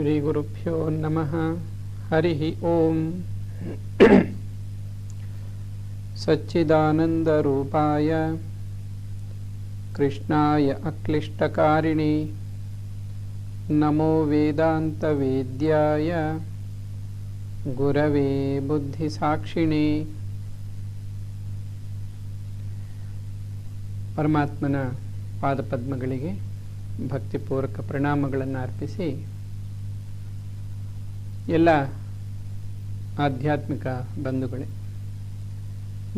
ಶ್ರೀಗುರುಭ್ಯೋ ನಮಃ. ಹರಿ ಓಂ. ಸಚ್ಚಿದಾನಂದರೂಪಾಯ ಕೃಷ್ಣಾಯ ಅಕ್ಲಿಷ್ಟಕಾರಿಣಿ ನಮೋ ವೇದಾಂತವೇದ್ಯಾಯ ಗುರವೇ ಬುದ್ಧಿಸಾಕ್ಷಿಣಿ. ಪರಮಾತ್ಮನ ಪಾದಪದ್ಮಗಳಿಗೆ ಭಕ್ತಿಪೂರ್ವಕ ಪ್ರಣಾಮಗಳನ್ನು ಅರ್ಪಿಸಿ, ಎಲ್ಲ ಆಧ್ಯಾತ್ಮಿಕ ಬಂಧುಗಳೇ,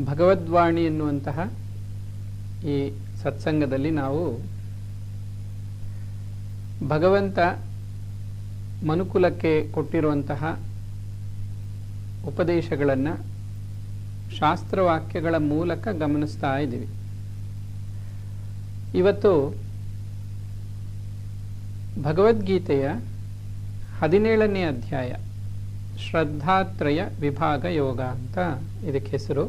ಭಗವದ್ವಾಣಿ ಎನ್ನುವಂತಹ ಈ ಸತ್ಸಂಗದಲ್ಲಿ ನಾವು ಭಗವಂತ ಮನುಕುಲಕ್ಕೆ ಕೊಟ್ಟಿರುವಂತಹ ಉಪದೇಶಗಳನ್ನು ಶಾಸ್ತ್ರವಾಕ್ಯಗಳ ಮೂಲಕ ಗಮನಿಸ್ತಾ ಇದ್ದೀವಿ. ಇವತ್ತು ಭಗವದ್ಗೀತೆಯ 17ನೇ ಅಧ್ಯಾಯ ಶ್ರದ್ಧಾತ್ರಯ ವಿಭಾಗ ಯೋಗ ಅಂತ ಇದಕ್ಕೆ ಹೆಸರು.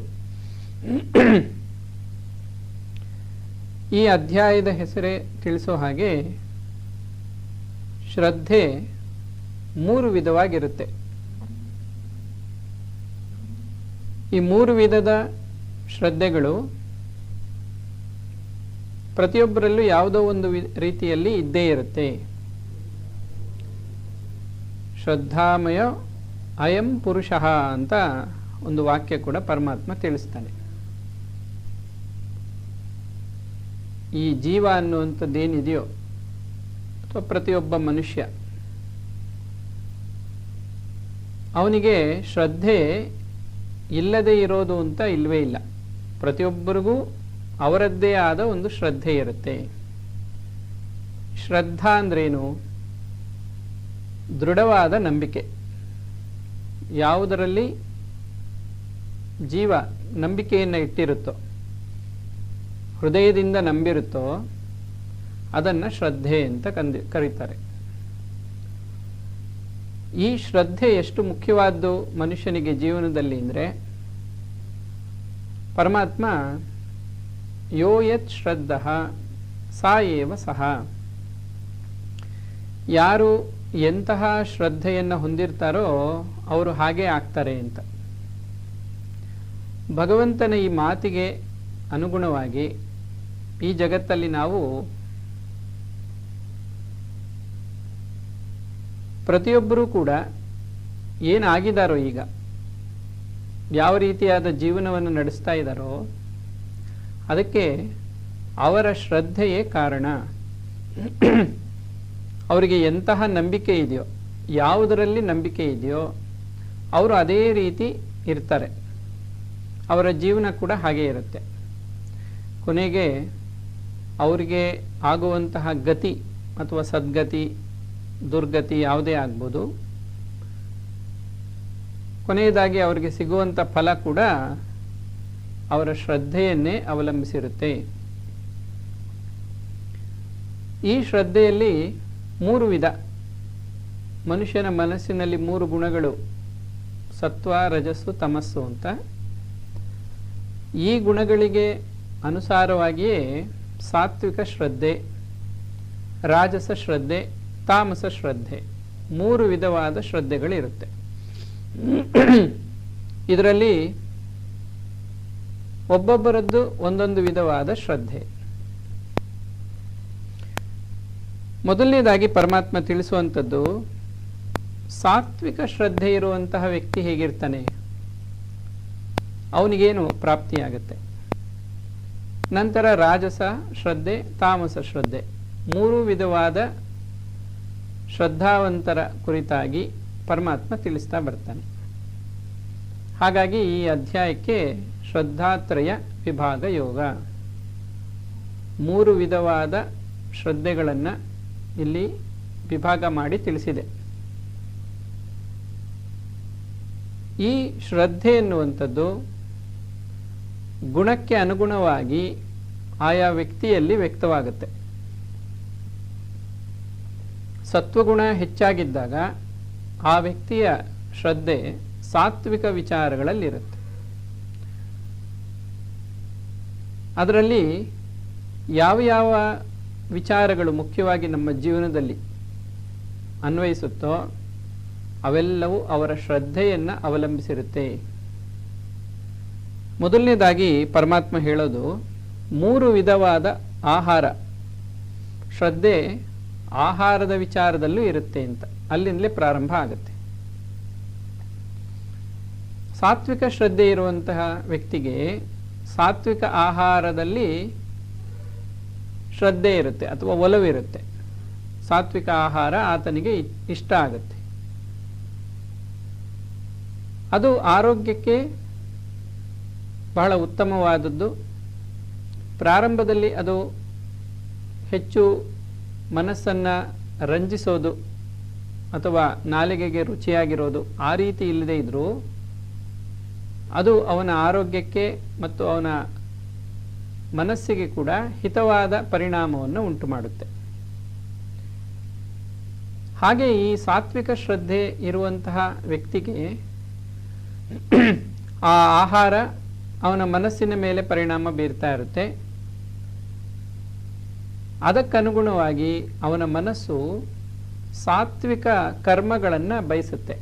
ಈ ಅಧ್ಯಾಯದ ಹೆಸರೇ ತಿಳಿಸೋ ಹಾಗೆ ಶ್ರದ್ಧೆ 3 ವಿಧವಾಗಿರುತ್ತೆ. ಈ 3 ವಿಧದ ಶ್ರದ್ಧೆಗಳು ಪ್ರತಿಯೊಬ್ಬರಲ್ಲೂ ಯಾವುದೋ ಒಂದು ರೀತಿಯಲ್ಲಿ ಇದ್ದೇ ಇರುತ್ತೆ. ಶ್ರದ್ಧಾಮಯ ಅಯಂ ಪುರುಷಃ ಅಂತ ಒಂದು ವಾಕ್ಯ ಕೂಡ ಪರಮಾತ್ಮ ತಿಳಿಸ್ತಾನೆ. ಈ ಜೀವ ಅನ್ನುವಂಥದ್ದೇನಿದೆಯೋ ಅಥವಾ ಪ್ರತಿಯೊಬ್ಬ ಮನುಷ್ಯ, ಅವನಿಗೆ ಶ್ರದ್ಧೆ ಇಲ್ಲದೆ ಇರೋದು ಅಂತ ಇಲ್ಲವೇ ಇಲ್ಲ. ಪ್ರತಿಯೊಬ್ಬರಿಗೂ ಅವರದ್ದೇ ಆದ ಒಂದು ಶ್ರದ್ಧೆ ಇರುತ್ತೆ. ಶ್ರದ್ಧಾ ಅಂದ್ರೇನು? ದೃಢವಾದ ನಂಬಿಕೆ. ಯಾವುದರಲ್ಲಿ ಜೀವ ನಂಬಿಕೆಯನ್ನು ಇಟ್ಟಿರುತ್ತೋ, ಹೃದಯದಿಂದ ನಂಬಿರುತ್ತೋ ಅದನ್ನು ಶ್ರದ್ಧೆ ಅಂತ ಕರೀತಾರೆ. ಈ ಶ್ರದ್ಧೆ ಎಷ್ಟು ಮುಖ್ಯವಾದ್ದು ಮನುಷ್ಯನಿಗೆ ಜೀವನದಲ್ಲಿ ಅಂದರೆ, ಪರಮಾತ್ಮ ಯೋ ಯತ್ ಶ್ರದ್ಧಃ ಸಾ ಏವ ಸಹ, ಯಾರು ಎಂತಹ ಶ್ರದ್ಧೆಯನ್ನು ಹೊಂದಿರ್ತಾರೋ ಅವರು ಹಾಗೆ ಆಗ್ತಾರೆ ಅಂತ. ಭಗವಂತನ ಈ ಮಾತಿಗೆ ಅನುಗುಣವಾಗಿ ಈ ಜಗತ್ತಲ್ಲಿ ನಾವು ಪ್ರತಿಯೊಬ್ಬರೂ ಕೂಡ ಏನಾಗಿದ್ದಾರೋ, ಈಗ ಯಾವ ರೀತಿಯಾದ ಜೀವನವನ್ನು ನಡೆಸ್ತಾ ಇದ್ದಾರೋ ಅದಕ್ಕೆ ಅವರ ಶ್ರದ್ಧೆಯೇ ಕಾರಣ. ಅವರಿಗೆ ಎಂತಹ ನಂಬಿಕೆ ಇದೆಯೋ, ಯಾವುದರಲ್ಲಿ ನಂಬಿಕೆ ಇದೆಯೋ ಅವರು ಅದೇ ರೀತಿ ಇರ್ತಾರೆ. ಅವರ ಜೀವನ ಕೂಡ ಹಾಗೇ ಇರುತ್ತೆ. ಕೊನೆಗೆ ಅವರಿಗೆ ಆಗುವಂತಹ ಗತಿ ಅಥವಾ ಸದ್ಗತಿ, ದುರ್ಗತಿ ಯಾವುದೇ ಆಗ್ಬೋದು, ಕೊನೆಯದಾಗಿ ಅವರಿಗೆ ಸಿಗುವಂಥ ಫಲ ಕೂಡ ಅವರ ಶ್ರದ್ಧೆಯನ್ನೇ ಅವಲಂಬಿಸಿರುತ್ತೆ. ಈ ಶ್ರದ್ಧೆಯಲ್ಲಿ 3 ವಿಧ. ಮನುಷ್ಯನ ಮನಸ್ಸಿನಲ್ಲಿ 3 ಗುಣಗಳು, ಸತ್ವ, ರಜಸ್ಸು, ತಮಸ್ಸು ಅಂತ. ಈ ಗುಣಗಳಿಗೆ ಅನುಸಾರವಾಗಿಯೇ ಸಾತ್ವಿಕ ಶ್ರದ್ಧೆ, ರಾಜಸ ಶ್ರದ್ಧೆ, ತಾಮಸ ಶ್ರದ್ಧೆ, 3 ವಿಧವಾದ ಶ್ರದ್ಧೆಗಳಿರುತ್ತೆ. ಇದರಲ್ಲಿ ಒಬ್ಬೊಬ್ಬರದ್ದು ಒಂದೊಂದು ವಿಧವಾದ ಶ್ರದ್ಧೆ. ಮೊದಲನೇದಾಗಿ ಪರಮಾತ್ಮ ತಿಳಿಸುವಂಥದ್ದು, ಸಾತ್ವಿಕ ಶ್ರದ್ಧೆ ಇರುವಂತಹ ವ್ಯಕ್ತಿ ಹೇಗಿರ್ತಾನೆ, ಅವನಿಗೇನು ಪ್ರಾಪ್ತಿಯಾಗತ್ತೆ. ನಂತರ ರಾಜಸ ಶ್ರದ್ಧೆ, ತಾಮಸ ಶ್ರದ್ಧೆ, 3 ವಿಧವಾದ ಶ್ರದ್ಧಾವಂತರ ಕುರಿತಾಗಿ ಪರಮಾತ್ಮ ತಿಳಿಸ್ತಾ ಬರ್ತಾನೆ. ಹಾಗಾಗಿ ಈ ಅಧ್ಯಾಯಕ್ಕೆ ಶ್ರದ್ಧಾತ್ರಯ ವಿಭಾಗ ಯೋಗ, 3 ವಿಧವಾದ ಶ್ರದ್ಧೆಗಳನ್ನು ಇಲ್ಲಿ ವಿಭಾಗ ಮಾಡಿ ತಿಳಿಸಿದೆ. ಈ ಶ್ರದ್ಧೆ ಎನ್ನುವಂಥದ್ದು ಗುಣಕ್ಕೆ ಅನುಗುಣವಾಗಿ ಆಯಾ ವ್ಯಕ್ತಿಯಲ್ಲಿ ವ್ಯಕ್ತವಾಗುತ್ತೆ. ಸತ್ವಗುಣ ಹೆಚ್ಚಾಗಿದ್ದಾಗ ಆ ವ್ಯಕ್ತಿಯ ಶ್ರದ್ಧೆ ಸಾತ್ವಿಕ ವಿಚಾರಗಳಲ್ಲಿರುತ್ತೆ. ಅದರಲ್ಲಿ ಯಾವ ಯಾವ ವಿಚಾರಗಳು ಮುಖ್ಯವಾಗಿ ನಮ್ಮ ಜೀವನದಲ್ಲಿ ಅನ್ವಯಿಸುತ್ತೋ ಅವೆಲ್ಲವೂ ಅವರ ಶ್ರದ್ಧೆಯನ್ನು ಅವಲಂಬಿಸಿರುತ್ತೆ. ಮೊದಲನೇದಾಗಿ ಪರಮಾತ್ಮ ಹೇಳೋದು 3 ವಿಧವಾದ ಆಹಾರ, ಶ್ರದ್ಧೆ ಆಹಾರದ ವಿಚಾರದಲ್ಲೂ ಇರುತ್ತೆ ಅಂತ. ಅಲ್ಲಿಂದಲೇ ಪ್ರಾರಂಭ ಆಗುತ್ತೆ. ಸಾತ್ವಿಕ ಶ್ರದ್ಧೆ ಇರುವಂತಹ ವ್ಯಕ್ತಿಗೆ ಸಾತ್ವಿಕ ಆಹಾರದಲ್ಲಿ ಶ್ರದ್ಧೆ ಇರುತ್ತೆ ಅಥವಾ ಒಲವಿರುತ್ತೆ. ಸಾತ್ವಿಕ ಆಹಾರ ಆತನಿಗೆ ಇಷ್ಟ ಆಗುತ್ತೆ. ಅದು ಆರೋಗ್ಯಕ್ಕೆ ಬಹಳ ಉತ್ತಮವಾದದ್ದು. ಪ್ರಾರಂಭದಲ್ಲಿ ಅದು ಹೆಚ್ಚು ಮನಸ್ಸನ್ನು ರಂಜಿಸೋದು ಅಥವಾ ನಾಲಿಗೆಗೆ ರುಚಿಯಾಗಿರೋದು ಆ ರೀತಿ ಇಲ್ಲದೆ ಇದ್ರೂ ಅದು ಅವನ ಆರೋಗ್ಯಕ್ಕೆ ಮತ್ತು ಅವನ ಮನಸ್ಸಿಗೆ ಕೂಡ ಹಿತವಾದ ಪರಿಣಾಮವನ್ನು ಉಂಟು ಮಾಡುತ್ತೆ. ಹಾಗೆ ಈ ಸಾತ್ವಿಕ ಶ್ರದ್ಧೆ ಇರುವಂತಹ ವ್ಯಕ್ತಿಗೆ ಆ ಆಹಾರ ಅವನ ಮನಸ್ಸಿನ ಮೇಲೆ ಪರಿಣಾಮ ಬೀರ್ತಾ ಇರುತ್ತೆ. ಅದಕ್ಕನುಗುಣವಾಗಿ ಅವನ ಮನಸ್ಸು ಸಾತ್ವಿಕ ಕರ್ಮಗಳನ್ನು ಬಯಸುತ್ತೆ.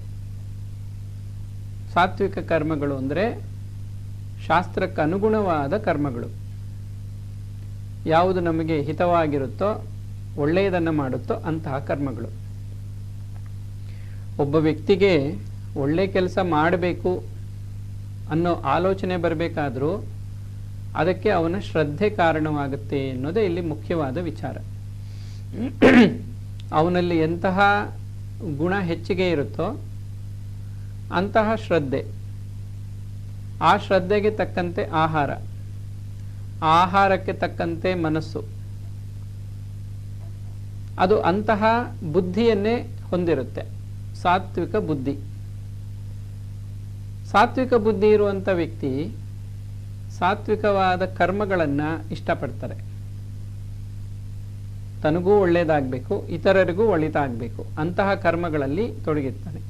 ಸಾತ್ವಿಕ ಕರ್ಮಗಳು ಅಂದರೆ ಶಾಸ್ತ್ರಕ್ಕೆ ಅನುಗುಣವಾದ ಕರ್ಮಗಳು. ಯಾವುದು ನಮಗೆ ಹಿತವಾಗಿರುತ್ತೋ, ಒಳ್ಳೆಯದನ್ನು ಮಾಡುತ್ತೋ ಅಂತಹ ಕರ್ಮಗಳು. ಒಬ್ಬ ವ್ಯಕ್ತಿಗೆ ಒಳ್ಳೆ ಕೆಲಸ ಮಾಡಬೇಕು ಅನ್ನೋ ಆಲೋಚನೆ ಬರಬೇಕಾದ್ರೂ ಅದಕ್ಕೆ ಅವನ ಶ್ರದ್ಧೆ ಕಾರಣವಾಗುತ್ತೆ ಅನ್ನೋದೇ ಇಲ್ಲಿ ಮುಖ್ಯವಾದ ವಿಚಾರ. ಅವನಲ್ಲಿ ಎಂತಹ ಗುಣ ಹೆಚ್ಚಿಗೆ ಇರುತ್ತೋ ಅಂತಹ ಶ್ರದ್ಧೆ, ಆ ಶ್ರದ್ಧೆಗೆ ತಕ್ಕಂತೆ ಆಹಾರ, ಆಹಾರಕ್ಕೆ ತಕ್ಕಂತೆ ಮನಸ್ಸು, ಅದು ಅಂತಹ ಬುದ್ಧಿಯನ್ನೇ ಹೊಂದಿರುತ್ತೆ. ಸಾತ್ವಿಕ ಬುದ್ಧಿ. ಸಾತ್ವಿಕ ಬುದ್ಧಿ ಇರುವಂಥ ವ್ಯಕ್ತಿ ಸಾತ್ವಿಕವಾದ ಕರ್ಮಗಳನ್ನು ಇಷ್ಟಪಡ್ತಾರೆ. ತನಗೂ ಒಳ್ಳೆಯದಾಗಬೇಕು, ಇತರರಿಗೂ ಒಳಿತಾಗಬೇಕು, ಅಂತಹ ಕರ್ಮಗಳಲ್ಲಿ ತೊಡಗಿರ್ತಾನೆ.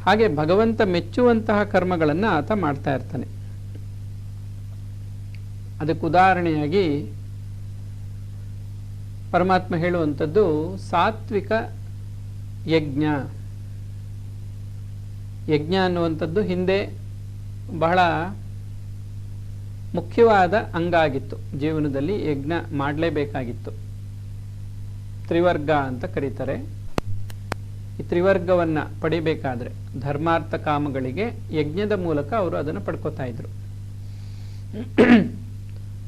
ಹಾಗೆ ಭಗವಂತ ಮೆಚ್ಚುವಂತಹ ಕರ್ಮಗಳನ್ನು ಆತ ಮಾಡ್ತಾ ಇರ್ತಾನೆ. ಅದಕ್ಕೆ ಉದಾಹರಣೆಯಾಗಿ ಪರಮಾತ್ಮ ಹೇಳುವಂಥದ್ದು ಸಾತ್ವಿಕ ಯಜ್ಞ. ಯಜ್ಞ ಅನ್ನುವಂಥದ್ದು ಹಿಂದೆ ಬಹಳ ಮುಖ್ಯವಾದ ಅಂಗ ಆಗಿತ್ತು. ಜೀವನದಲ್ಲಿ ಯಜ್ಞ ಮಾಡಲೇಬೇಕಾಗಿತ್ತು. ತ್ರಿವರ್ಗ ಅಂತ ಕರೀತಾರೆ. ಈ ತ್ರಿವರ್ಗವನ್ನು ಪಡಿಬೇಕಾದ್ರೆ ಧರ್ಮಾರ್ಥ ಕಾಮಗಳಿಗೆ ಯಜ್ಞದ ಮೂಲಕ ಅವರು ಅದನ್ನು ಪಡ್ಕೋತಾ ಇದ್ರು.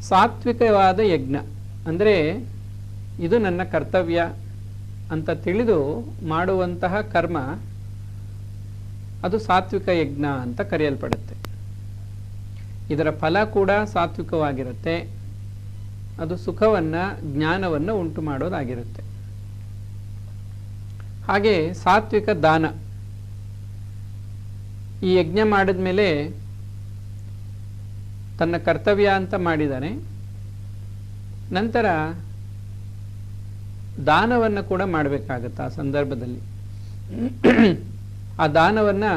ಸಾತ್ವಿಕವಾದ ಯಜ್ಞ ಅಂದರೆ ಇದು ನನ್ನ ಕರ್ತವ್ಯ ಅಂತ ತಿಳಿದು ಮಾಡುವಂತಹ ಕರ್ಮ, ಅದು ಸಾತ್ವಿಕ ಯಜ್ಞ ಅಂತ ಕರೆಯಲ್ಪಡುತ್ತೆ. ಇದರ ಫಲ ಕೂಡ ಸಾತ್ವಿಕವಾಗಿರುತ್ತೆ. ಅದು ಸುಖವನ್ನು, ಜ್ಞಾನವನ್ನು ಉಂಟು ಮಾಡೋದಾಗಿರುತ್ತೆ. ಹಾಗೆ ಸಾತ್ವಿಕ ದಾನ. ಈ ಯಜ್ಞ ಮಾಡಿದ ಮೇಲೆ ತನ್ನ ಕರ್ತವ್ಯ ಅಂತ ಮಾಡಿದ್ದಾನೆ, ನಂತರ ದಾನವನ್ನು ಕೂಡ ಮಾಡಬೇಕಾಗತ್ತೆ. ಆ ಸಂದರ್ಭದಲ್ಲಿ ಆ ದಾನವನ್ನು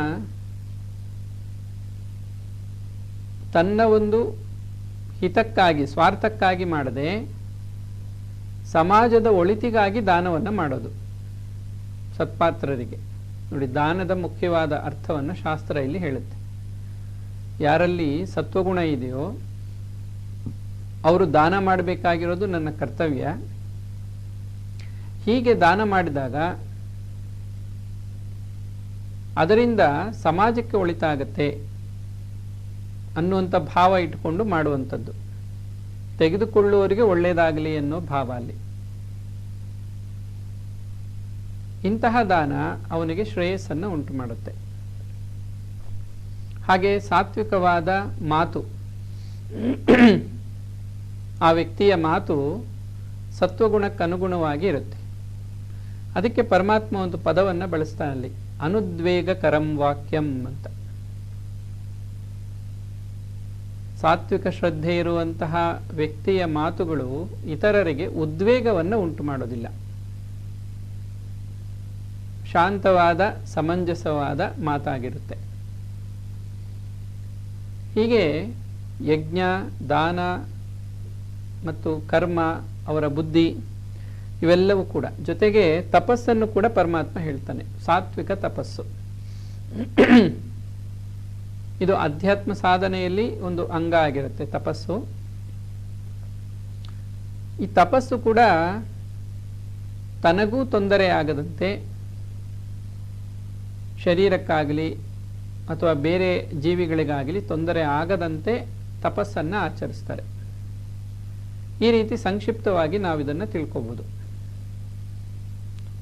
ತನ್ನ ಒಂದು ಹಿತಕ್ಕಾಗಿ, ಸ್ವಾರ್ಥಕ್ಕಾಗಿ ಮಾಡದೆ ಸಮಾಜದ ಒಳಿತಿಗಾಗಿ ದಾನವನ್ನು ಮಾಡೋದು ಸತ್ಪಾತ್ರರಿಗೆ. ನೋಡಿ, ದಾನದ ಮುಖ್ಯವಾದ ಅರ್ಥವನ್ನು ಶಾಸ್ತ್ರ ಇಲ್ಲಿ ಹೇಳುತ್ತೆ. ಯಾರಲ್ಲಿ ಸತ್ವಗುಣ ಇದೆಯೋ ಅವರು ದಾನ ಮಾಡಬೇಕಾಗಿರೋದು ನನ್ನ ಕರ್ತವ್ಯ. ಹೀಗೆ ದಾನ ಮಾಡಿದಾಗ ಅದರಿಂದ ಸಮಾಜಕ್ಕೆ ಒಳಿತಾಗತ್ತೆ ಅನ್ನುವಂಥ ಭಾವ ಇಟ್ಕೊಂಡು ಮಾಡುವಂಥದ್ದು. ತೆಗೆದುಕೊಳ್ಳುವವರಿಗೆ ಒಳ್ಳೆಯದಾಗಲಿ ಅನ್ನೋ ಭಾವ ಅಲ್ಲಿ. ಇಂತಹ ದಾನ ಅವನಿಗೆ ಶ್ರೇಯಸ್ಸನ್ನು ಉಂಟು ಮಾಡುತ್ತೆ. ಹಾಗೆ ಸಾತ್ವಿಕವಾದ ಮಾತು, ಆ ವ್ಯಕ್ತಿಯ ಮಾತು ಸತ್ವಗುಣಕ್ಕನುಗುಣವಾಗಿ ಇರುತ್ತೆ. ಅದಕ್ಕೆ ಪರಮಾತ್ಮ ಒಂದು ಪದವನ್ನು ಬಳಸ್ತಾನಲ್ಲಿ, ಅನುದ್ವೇಗಕರಂ ವಾಕ್ಯಂ ಅಂತ. ಸಾತ್ವಿಕ ಶ್ರದ್ಧೆ ಇರುವಂತಹ ವ್ಯಕ್ತಿಯ ಮಾತುಗಳು ಇತರರಿಗೆ ಉದ್ವೇಗವನ್ನು ಉಂಟು ಮಾಡೋದಿಲ್ಲ. ಶಾಂತವಾದ, ಸಮಂಜಸವಾದ ಮಾತಾಗಿರುತ್ತೆ. ಹೀಗೆ ಯಜ್ಞ, ದಾನ ಮತ್ತು ಕರ್ಮ, ಅವರ ಬುದ್ಧಿ ಇವೆಲ್ಲವೂ ಕೂಡ. ಜೊತೆಗೆ ತಪಸ್ಸನ್ನು ಕೂಡ ಪರಮಾತ್ಮ ಹೇಳ್ತಾನೆ, ಸಾತ್ವಿಕ ತಪಸ್ಸು. ಇದು ಅಧ್ಯಾತ್ಮ ಸಾಧನೆಯಲ್ಲಿ ಒಂದು ಅಂಗ ಆಗಿರುತ್ತೆ ತಪಸ್ಸು. ಈ ತಪಸ್ಸು ಕೂಡ ತನಗೂ ತೊಂದರೆ ಆಗದಂತೆ, ಶರೀರಕ್ಕಾಗಲಿ ಅಥವಾ ಬೇರೆ ಜೀವಿಗಳಿಗಾಗಲಿ ತೊಂದರೆ ಆಗದಂತೆ ತಪಸ್ಸನ್ನು ಆಚರಿಸ್ತಾರೆ. ಈ ರೀತಿ ಸಂಕ್ಷಿಪ್ತವಾಗಿ ನಾವು ಇದನ್ನು ತಿಳ್ಕೋಬಹುದು.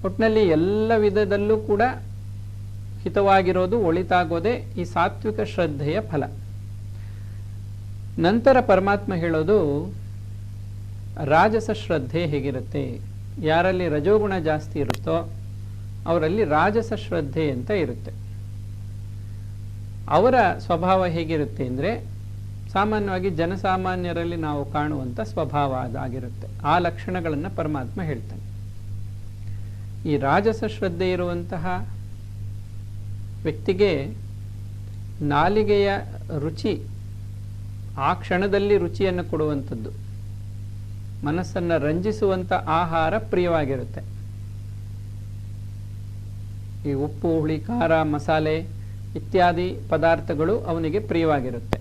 ಒಟ್ಟಿನಲ್ಲಿ ಎಲ್ಲ ವಿಧದಲ್ಲೂ ಕೂಡ ಹಿತವಾಗಿರೋದು, ಒಳಿತಾಗೋದೇ ಈ ಸಾತ್ವಿಕ ಶ್ರದ್ಧೆಯ ಫಲ. ನಂತರ ಪರಮಾತ್ಮ ಹೇಳೋದು ರಾಜಸ ಶ್ರದ್ಧೆ ಹೇಗಿರುತ್ತೆ. ಯಾರಲ್ಲಿ ರಜೋಗುಣ ಜಾಸ್ತಿ ಇರುತ್ತೋ ಅವರಲ್ಲಿ ರಾಜಸ ಶ್ರದ್ಧೆ ಅಂತ ಇರುತ್ತೆ. ಅವರ ಸ್ವಭಾವ ಹೇಗಿರುತ್ತೆ ಅಂದರೆ ಸಾಮಾನ್ಯವಾಗಿ ಜನಸಾಮಾನ್ಯರಲ್ಲಿ ನಾವು ಕಾಣುವಂಥ ಸ್ವಭಾವ ಅದಾಗಿರುತ್ತೆ. ಆ ಲಕ್ಷಣಗಳನ್ನು ಪರಮಾತ್ಮ ಹೇಳ್ತಾನೆ. ಈ ರಾಜಸ ಶ್ರದ್ಧೆ ಇರುವಂತಹ ವ್ಯಕ್ತಿಗೆ ನಾಲಿಗೆಯ ರುಚಿ ಆ ಕ್ಷಣದಲ್ಲಿ ರುಚಿಯನ್ನು ಕೊಡುವಂಥದ್ದು, ಮನಸ್ಸನ್ನು ರಂಜಿಸುವಂಥ ಆಹಾರ ಪ್ರಿಯವಾಗಿರುತ್ತೆ. ಈ ಉಪ್ಪು, ಹುಳಿ, ಖಾರ, ಮಸಾಲೆ ಇತ್ಯಾದಿ ಪದಾರ್ಥಗಳು ಅವನಿಗೆ ಪ್ರಿಯವಾಗಿರುತ್ತೆ.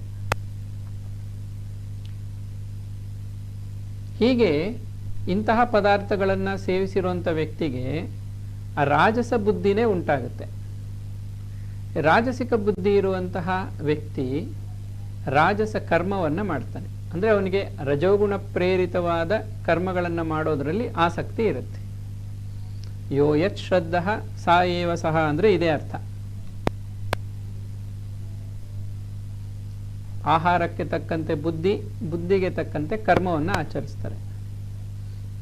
ಹೀಗೆ ಇಂತಹ ಪದಾರ್ಥಗಳನ್ನು ಸೇವಿಸಿರುವಂಥ ವ್ಯಕ್ತಿಗೆ ಆ ರಾಜಸ ಬುದ್ಧಿನೇ ಉಂಟಾಗುತ್ತೆ. ರಾಜಸಿಕ ಬುದ್ಧಿ ಇರುವಂತಹ ವ್ಯಕ್ತಿ ರಾಜಸ ಕರ್ಮವನ್ನು ಮಾಡ್ತಾನೆ. ಅಂದರೆ ಅವನಿಗೆ ರಜೋಗುಣ ಪ್ರೇರಿತವಾದ ಕರ್ಮಗಳನ್ನು ಮಾಡೋದರಲ್ಲಿ ಆಸಕ್ತಿ ಇರುತ್ತೆ. ಯೋ ಯತ್ ಶ್ರದ್ಧಃ ಸಾ ಏವ ಸಹ ಅಂದರೆ ಇದೇ ಅರ್ಥ. ಆಹಾರಕ್ಕೆ ತಕ್ಕಂತೆ ಬುದ್ಧಿ, ಬುದ್ಧಿಗೆ ತಕ್ಕಂತೆ ಕರ್ಮವನ್ನು ಆಚರಿಸ್ತಾರೆ.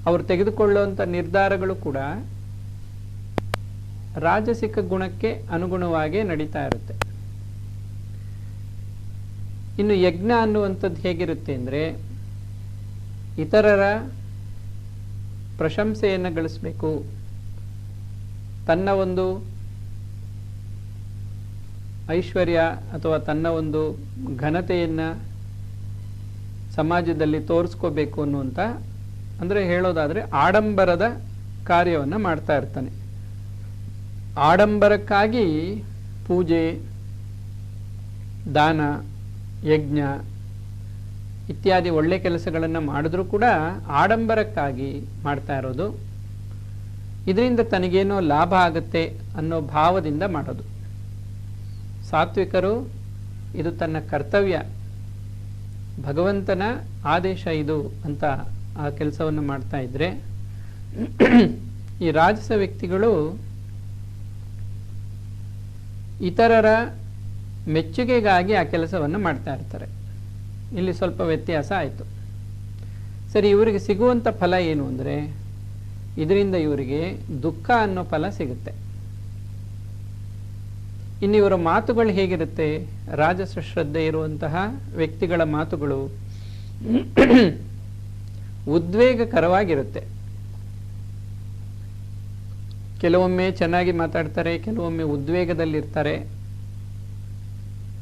ಅವರು ತೆಗೆದುಕೊಳ್ಳುವಂಥ ನಿರ್ಧಾರಗಳು ಕೂಡ ರಾಜಸಿಕ ಗುಣಕ್ಕೆ ಅನುಗುಣವಾಗಿ ನಡೀತಾ ಇರುತ್ತೆ. ಇನ್ನು ಯಜ್ಞ ಅನ್ನುವಂಥದ್ದು ಹೇಗಿರುತ್ತೆ ಅಂದರೆ ಇತರರ ಪ್ರಶಂಸೆಯನ್ನು ಗಳಿಸಬೇಕು, ತನ್ನ ಒಂದು ಐಶ್ವರ್ಯ ಅಥವಾ ತನ್ನ ಒಂದು ಘನತೆಯನ್ನು ಸಮಾಜದಲ್ಲಿ ತೋರಿಸ್ಕೋಬೇಕು ಅನ್ನುವಂಥ, ಅಂದರೆ ಹೇಳೋದಾದರೆ ಆಡಂಬರದ ಕಾರ್ಯವನ್ನು ಮಾಡ್ತಾ ಇರ್ತಾನೆ. ಆಡಂಬರಕ್ಕಾಗಿ ಪೂಜೆ, ದಾನ, ಯಜ್ಞ ಇತ್ಯಾದಿ ಒಳ್ಳೆ ಕೆಲಸಗಳನ್ನು ಮಾಡಿದ್ರೂ ಕೂಡ ಆಡಂಬರಕ್ಕಾಗಿ ಮಾಡ್ತಾ ಇರೋದು. ಇದರಿಂದ ತನಗೇನೋ ಲಾಭ ಆಗುತ್ತೆ ಅನ್ನೋ ಭಾವದಿಂದ ಮಾಡೋದು. ಸಾತ್ವಿಕರು ಇದು ತನ್ನ ಕರ್ತವ್ಯ, ಭಗವಂತನ ಆದೇಶ ಇದು ಅಂತ ಆ ಕೆಲಸವನ್ನು ಮಾಡ್ತಾ ಇದ್ರೆ, ಈ ರಾಜಸ ವ್ಯಕ್ತಿಗಳು ಇತರರ ಮೆಚ್ಚುಗೆಗಾಗಿ ಆ ಕೆಲಸವನ್ನು ಮಾಡ್ತಾ ಇರ್ತಾರೆ. ಇಲ್ಲಿ ಸ್ವಲ್ಪ ವ್ಯತ್ಯಾಸ ಆಯಿತು. ಸರಿ, ಇವರಿಗೆ ಸಿಗುವಂಥ ಫಲ ಏನು ಅಂದರೆ ಇದರಿಂದ ಇವರಿಗೆ ದುಃಖ ಅನ್ನೋ ಫಲ ಸಿಗುತ್ತೆ. ಇನ್ನು ಇವರ ಮಾತುಗಳು ಹೇಗಿರುತ್ತೆ? ರಾಜಸ ಶ್ರದ್ಧೆ ಇರುವಂತಹ ವ್ಯಕ್ತಿಗಳ ಮಾತುಗಳು ಉದ್ವೇಗಕರವಾಗಿರುತ್ತೆ. ಕೆಲವೊಮ್ಮೆ ಚೆನ್ನಾಗಿ ಮಾತಾಡ್ತಾರೆ, ಕೆಲವೊಮ್ಮೆ ಉದ್ವೇಗದಲ್ಲಿರ್ತಾರೆ.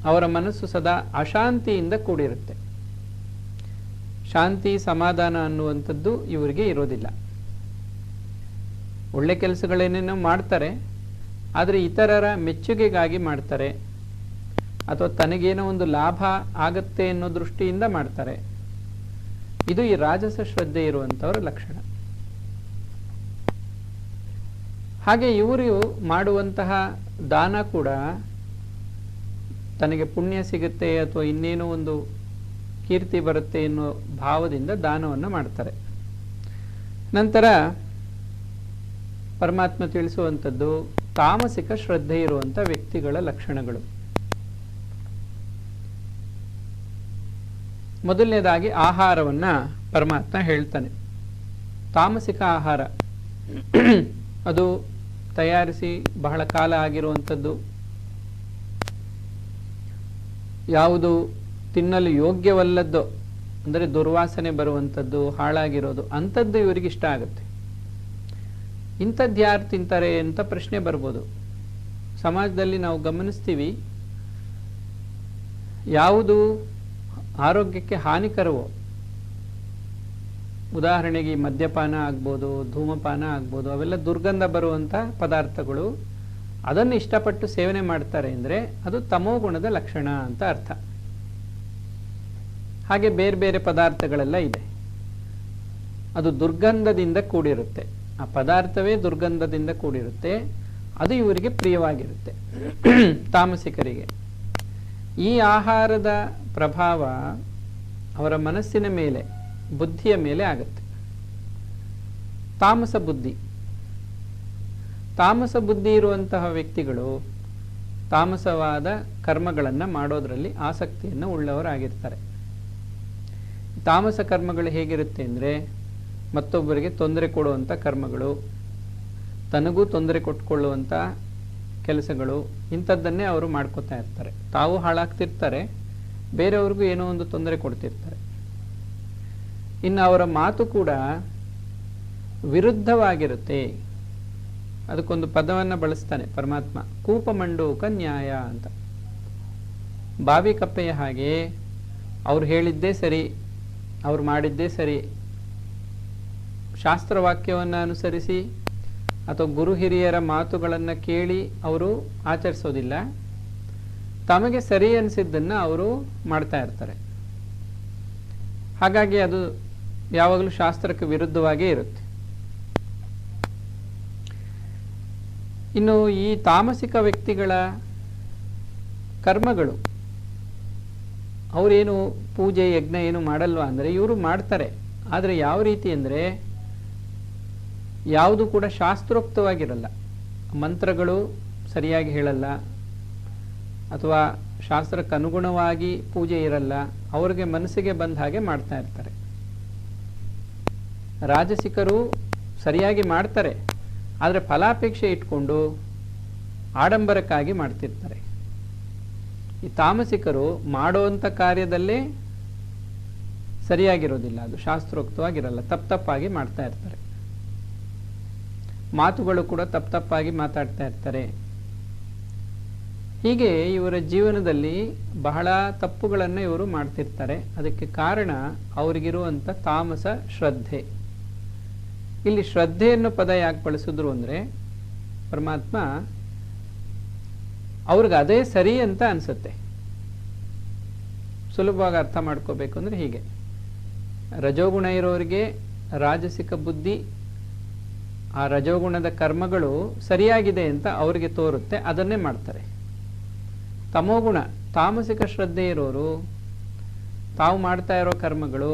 ಅವರ ಮನಸ್ಸು ಸದಾ ಅಶಾಂತಿಯಿಂದ ಕೂಡಿರುತ್ತೆ. ಶಾಂತಿ, ಸಮಾಧಾನ ಅನ್ನುವಂಥದ್ದು ಇವರಿಗೆ ಇರೋದಿಲ್ಲ. ಒಳ್ಳೆ ಕೆಲಸಗಳೇನೇನೋ ಮಾಡ್ತಾರೆ, ಆದರೆ ಇತರರ ಮೆಚ್ಚುಗೆಗಾಗಿ ಮಾಡ್ತಾರೆ ಅಥವಾ ತನಗೇನೋ ಒಂದು ಲಾಭ ಆಗತ್ತೆ ಅನ್ನೋ ದೃಷ್ಟಿಯಿಂದ ಮಾಡ್ತಾರೆ. ಇದು ಈ ರಾಜಸ ಶ್ರದ್ಧೆ ಇರುವಂಥವರ ಲಕ್ಷಣ. ಹಾಗೆ ಇವರು ಮಾಡುವಂತಹ ದಾನ ಕೂಡ ತನಗೆ ಪುಣ್ಯ ಸಿಗುತ್ತೆ ಅಥವಾ ಇನ್ನೇನೋ ಒಂದು ಕೀರ್ತಿ ಬರುತ್ತೆ ಎನ್ನುವ ಭಾವದಿಂದ ದಾನವನ್ನು ಮಾಡ್ತಾರೆ. ನಂತರ ಪರಮಾತ್ಮ ತಿಳಿಸುವಂಥದ್ದು ತಾಮಸಿಕ ಶ್ರದ್ಧೆ ಇರುವಂಥ ವ್ಯಕ್ತಿಗಳ ಲಕ್ಷಣಗಳು. ಮೊದಲನೇದಾಗಿ ಆಹಾರವನ್ನು ಪರಮಾತ್ಮ ಹೇಳ್ತಾನೆ. ತಾಮಸಿಕ ಆಹಾರ ಅದು ತಯಾರಿಸಿ ಬಹಳ ಕಾಲ ಆಗಿರುವಂಥದ್ದು, ಯಾವುದು ತಿನ್ನಲು ಯೋಗ್ಯವಲ್ಲದ್ದು ಅಂದರೆ ದುರ್ವಾಸನೆ ಬರುವಂಥದ್ದು, ಹಾಳಾಗಿರೋದು, ಅಂಥದ್ದು ಇವರಿಗೆ ಇಷ್ಟ ಆಗುತ್ತೆ. ಇಂಥದ್ದು ಯಾರು ತಿಂತಾರೆ ಅಂತ ಪ್ರಶ್ನೆ ಬರ್ಬೋದು. ಸಮಾಜದಲ್ಲಿ ನಾವು ಗಮನಿಸ್ತೀವಿ, ಯಾವುದು ಆರೋಗ್ಯಕ್ಕೆ ಹಾನಿಕರವೋ ಉದಾಹರಣೆಗೆ ಈ ಮದ್ಯಪಾನ ಆಗ್ಬೋದು, ಧೂಮಪಾನ ಆಗ್ಬೋದು, ಅವೆಲ್ಲ ದುರ್ಗಂಧ ಬರುವಂಥ ಪದಾರ್ಥಗಳು. ಅದನ್ನು ಇಷ್ಟಪಟ್ಟು ಸೇವನೆ ಮಾಡ್ತಾರೆ ಅಂದರೆ ಅದು ತಮೋಗುಣದ ಲಕ್ಷಣ ಅಂತ ಅರ್ಥ. ಹಾಗೆ ಬೇರೆ ಬೇರೆ ಪದಾರ್ಥಗಳೆಲ್ಲ ಇದೆ, ಅದು ದುರ್ಗಂಧದಿಂದ ಕೂಡಿರುತ್ತೆ. ಆ ಪದಾರ್ಥವೇ ದುರ್ಗಂಧದಿಂದ ಕೂಡಿರುತ್ತೆ, ಅದು ಇವರಿಗೆ ಪ್ರಿಯವಾಗಿರುತ್ತೆ ತಾಮಸಿಕರಿಗೆ. ಈ ಆಹಾರದ ಪ್ರಭಾವ ಅವರ ಮನಸ್ಸಿನ ಮೇಲೆ, ಬುದ್ಧಿಯ ಮೇಲೆ ಆಗುತ್ತೆ. ತಾಮಸ ಬುದ್ಧಿ ಇರುವಂತಹ ವ್ಯಕ್ತಿಗಳು ತಾಮಸವಾದ ಕರ್ಮಗಳನ್ನು ಮಾಡೋದರಲ್ಲಿ ಆಸಕ್ತಿಯನ್ನು ಉಳ್ಳವರಾಗಿರ್ತಾರೆ. ತಾಮಸ ಕರ್ಮಗಳು ಹೇಗಿರುತ್ತೆ ಅಂದರೆ ಮತ್ತೊಬ್ಬರಿಗೆ ತೊಂದರೆ ಕೊಡುವಂಥ ಕರ್ಮಗಳು, ತನಗೂ ತೊಂದರೆ ಕೊಟ್ಕೊಳ್ಳುವಂಥ ಕೆಲಸಗಳು, ಇಂಥದ್ದನ್ನೇ ಅವರು ಮಾಡ್ಕೋತಾ ಇರ್ತಾರೆ. ತಾವು ಹಾಳಾಗ್ತಿರ್ತಾರೆ, ಬೇರೆಯವ್ರಿಗೂ ಏನೋ ಒಂದು ತೊಂದರೆ ಕೊಡ್ತಿರ್ತಾರೆ. ಇನ್ನು ಅವರ ಮಾತು ಕೂಡ ವಿರುದ್ಧವಾಗಿರುತ್ತೆ. ಅದಕ್ಕೊಂದು ಪದವನ್ನು ಬಳಸ್ತಾನೆ ಪರಮಾತ್ಮ, ಕೂಪಮಂಡೂಕ ನ್ಯಾಯ ಅಂತ. ಬಾವಿ ಕಪ್ಪೆಯ ಹಾಗೆ ಅವ್ರು ಹೇಳಿದ್ದೇ ಸರಿ, ಅವ್ರು ಮಾಡಿದ್ದೇ ಸರಿ, ಶಾಸ್ತ್ರವಾಕ್ಯವನ್ನು ಅನುಸರಿಸಿ ಅಥವಾ ಗುರು ಹಿರಿಯರ ಮಾತುಗಳನ್ನು ಕೇಳಿ ಅವರು ಆಚರಿಸೋದಿಲ್ಲ. ತಮಗೆ ಸರಿ ಅನಿಸಿದ್ದನ್ನು ಅವರು ಮಾಡ್ತಾ ಇರ್ತಾರೆ. ಹಾಗಾಗಿ ಅದು ಯಾವಾಗಲೂ ಶಾಸ್ತ್ರಕ್ಕೆ ವಿರುದ್ಧವಾಗೇ ಇರುತ್ತೆ. ಇನ್ನು ಈ ತಾಮಸಿಕ ವ್ಯಕ್ತಿಗಳ ಕರ್ಮಗಳು, ಅವರೇನು ಪೂಜೆ ಯಜ್ಞ ಏನು ಮಾಡಲ್ವಾ ಅಂದರೆ ಇವರು ಮಾಡ್ತಾರೆ. ಆದರೆ ಯಾವ ರೀತಿ ಅಂದರೆ ಯಾವುದು ಕೂಡ ಶಾಸ್ತ್ರೋಕ್ತವಾಗಿರಲ್ಲ. ಮಂತ್ರಗಳು ಸರಿಯಾಗಿ ಹೇಳಲ್ಲ, ಅಥವಾ ಶಾಸ್ತ್ರಕ್ಕೆ ಅನುಗುಣವಾಗಿ ಪೂಜೆ ಇರಲ್ಲ. ಅವ್ರಿಗೆ ಮನಸ್ಸಿಗೆ ಬಂದ ಹಾಗೆ ಮಾಡ್ತಾ ಇರ್ತಾರೆ. ರಾಜಸಿಕರು ಸರಿಯಾಗಿ ಮಾಡ್ತಾರೆ, ಆದರೆ ಫಲಾಪೇಕ್ಷೆ ಇಟ್ಕೊಂಡು ಆಡಂಬರಕ್ಕಾಗಿ ಮಾಡ್ತಿರ್ತಾರೆ. ಈ ತಾಮಸಿಕರು ಮಾಡುವಂಥ ಕಾರ್ಯದಲ್ಲೇ ಸರಿಯಾಗಿರೋದಿಲ್ಲ, ಅದು ಶಾಸ್ತ್ರೋಕ್ತವಾಗಿರಲ್ಲ, ತಪ್ಪಾಗಿ ಮಾಡ್ತಾ ಇರ್ತಾರೆ. ಮಾತುಗಳು ಕೂಡ ತಪ್ಪಾಗಿ ಮಾತಾಡ್ತಾ ಇರ್ತಾರೆ. ಹೀಗೆ ಇವರ ಜೀವನದಲ್ಲಿ ಬಹಳ ತಪ್ಪುಗಳನ್ನು ಇವರು ಮಾಡ್ತಿರ್ತಾರೆ. ಅದಕ್ಕೆ ಕಾರಣ ಅವರಿಗಿರುವಂಥ ತಾಮಸ ಶ್ರದ್ಧೆ. ಇಲ್ಲಿ ಶ್ರದ್ಧೆಯನ್ನು ಪದ ಯಾಕೆ ಬಳಸಿದ್ರು ಅಂದರೆ ಪರಮಾತ್ಮ ಅವ್ರಿಗೆ ಅದೇ ಸರಿ ಅಂತ ಅನಿಸುತ್ತೆ. ಸುಲಭವಾಗಿ ಅರ್ಥ ಮಾಡ್ಕೋಬೇಕು ಅಂದರೆ ಹೀಗೆ, ರಜೋಗುಣ ಇರೋರಿಗೆ ರಾಜಸಿಕ ಬುದ್ಧಿ, ಆ ರಜೋಗುಣದ ಕರ್ಮಗಳು ಸರಿಯಾಗಿದೆ ಅಂತ ಅವರಿಗೆ ತೋರುತ್ತೆ, ಅದನ್ನೇ ಮಾಡ್ತಾರೆ. ತಮೋಗುಣ, ತಾಮಸಿಕ ಶ್ರದ್ಧೆ ಇರೋರು ತಾವು ಮಾಡ್ತಾ ಇರೋ ಕರ್ಮಗಳು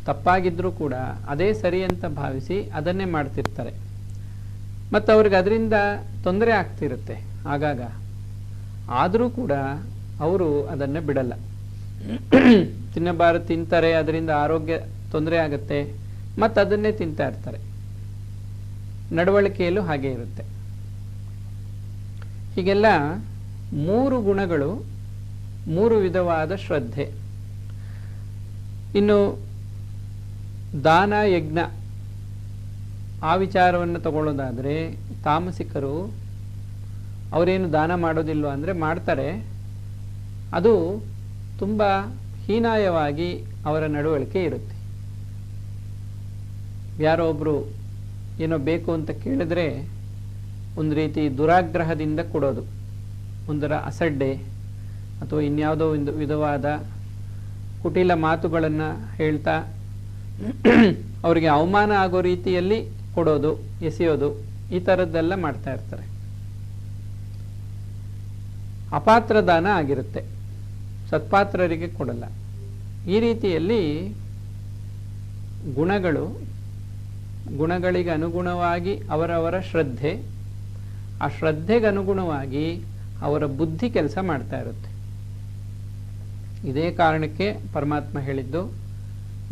ತಪ್ಪಾಗಿದ್ರೂ ಕೂಡ ಅದೇ ಸರಿ ಅಂತ ಭಾವಿಸಿ ಅದನ್ನೇ ಮಾಡ್ತಿರ್ತಾರೆ. ಮತ್ತು ಅವ್ರಿಗೆ ಅದರಿಂದ ತೊಂದರೆ ಆಗ್ತಿರುತ್ತೆ ಆಗಾಗ, ಆದರೂ ಕೂಡ ಅವರು ಅದನ್ನು ಬಿಡಲ್ಲ. ತಿನ್ನಬಾರದು ತಿಂತಾರೆ, ಅದರಿಂದ ಆರೋಗ್ಯ ತೊಂದರೆ ಆಗುತ್ತೆ, ಮತ್ತು ಅದನ್ನೇ ತಿಂತಾ ಇರ್ತಾರೆ. ನಡವಳಿಕೆಯಲ್ಲೂ ಹಾಗೆ ಇರುತ್ತೆ. ಹೀಗೆಲ್ಲ ಮೂರು ಗುಣಗಳು, ಮೂರು ವಿಧವಾದ ಶ್ರದ್ಧೆ. ಇನ್ನು ದಾನ ಯಜ್ಞ ಆ ವಿಚಾರವನ್ನು ತಗೊಳ್ಳೋದಾದರೆ ತಾಮಸಿಕರು ಅವರೇನು ದಾನ ಮಾಡೋದಿಲ್ವ ಅಂದರೆ ಮಾಡ್ತಾರೆ. ಅದು ತುಂಬ ಹೀನಾಯವಾಗಿ ಅವರ ನಡವಳಿಕೆ ಇರುತ್ತೆ. ಯಾರೋ ಒಬ್ಬರು ಏನೋ ಬೇಕು ಅಂತ ಕೇಳಿದ್ರೆ ಒಂದು ರೀತಿ ದುರಾಗ್ರಹದಿಂದ ಕೊಡೋದು, ಒಂದರ ಅಸಡ್ಡೆ ಅಥವಾ ಇನ್ಯಾವುದೋ ಒಂದು ವಿಧವಾದ ಕುಟಿಲ ಮಾತುಗಳನ್ನು ಹೇಳ್ತಾ ಅವರಿಗೆ ಅವಮಾನ ಆಗೋ ರೀತಿಯಲ್ಲಿ ಕೊಡೋದು, ಎಸೆಯೋದು, ಈ ಥರದ್ದೆಲ್ಲ ಮಾಡ್ತಾ ಇರ್ತಾರೆ. ಅಪಾತ್ರ ದಾನ ಆಗಿರುತ್ತೆ, ಸತ್ಪಾತ್ರರಿಗೆ ಕೊಡಲ್ಲ. ಈ ರೀತಿಯಲ್ಲಿ ಗುಣಗಳಿಗೆ ಅನುಗುಣವಾಗಿ ಅವರವರ ಶ್ರದ್ಧೆ, ಆ ಶ್ರದ್ಧೆಗೆ ಅನುಗುಣವಾಗಿ ಅವರ ಬುದ್ಧಿ ಕೆಲಸ ಮಾಡ್ತಾ ಇರುತ್ತೆ. ಇದೇ ಕಾರಣಕ್ಕೆ ಪರಮಾತ್ಮ ಹೇಳಿದ್ದು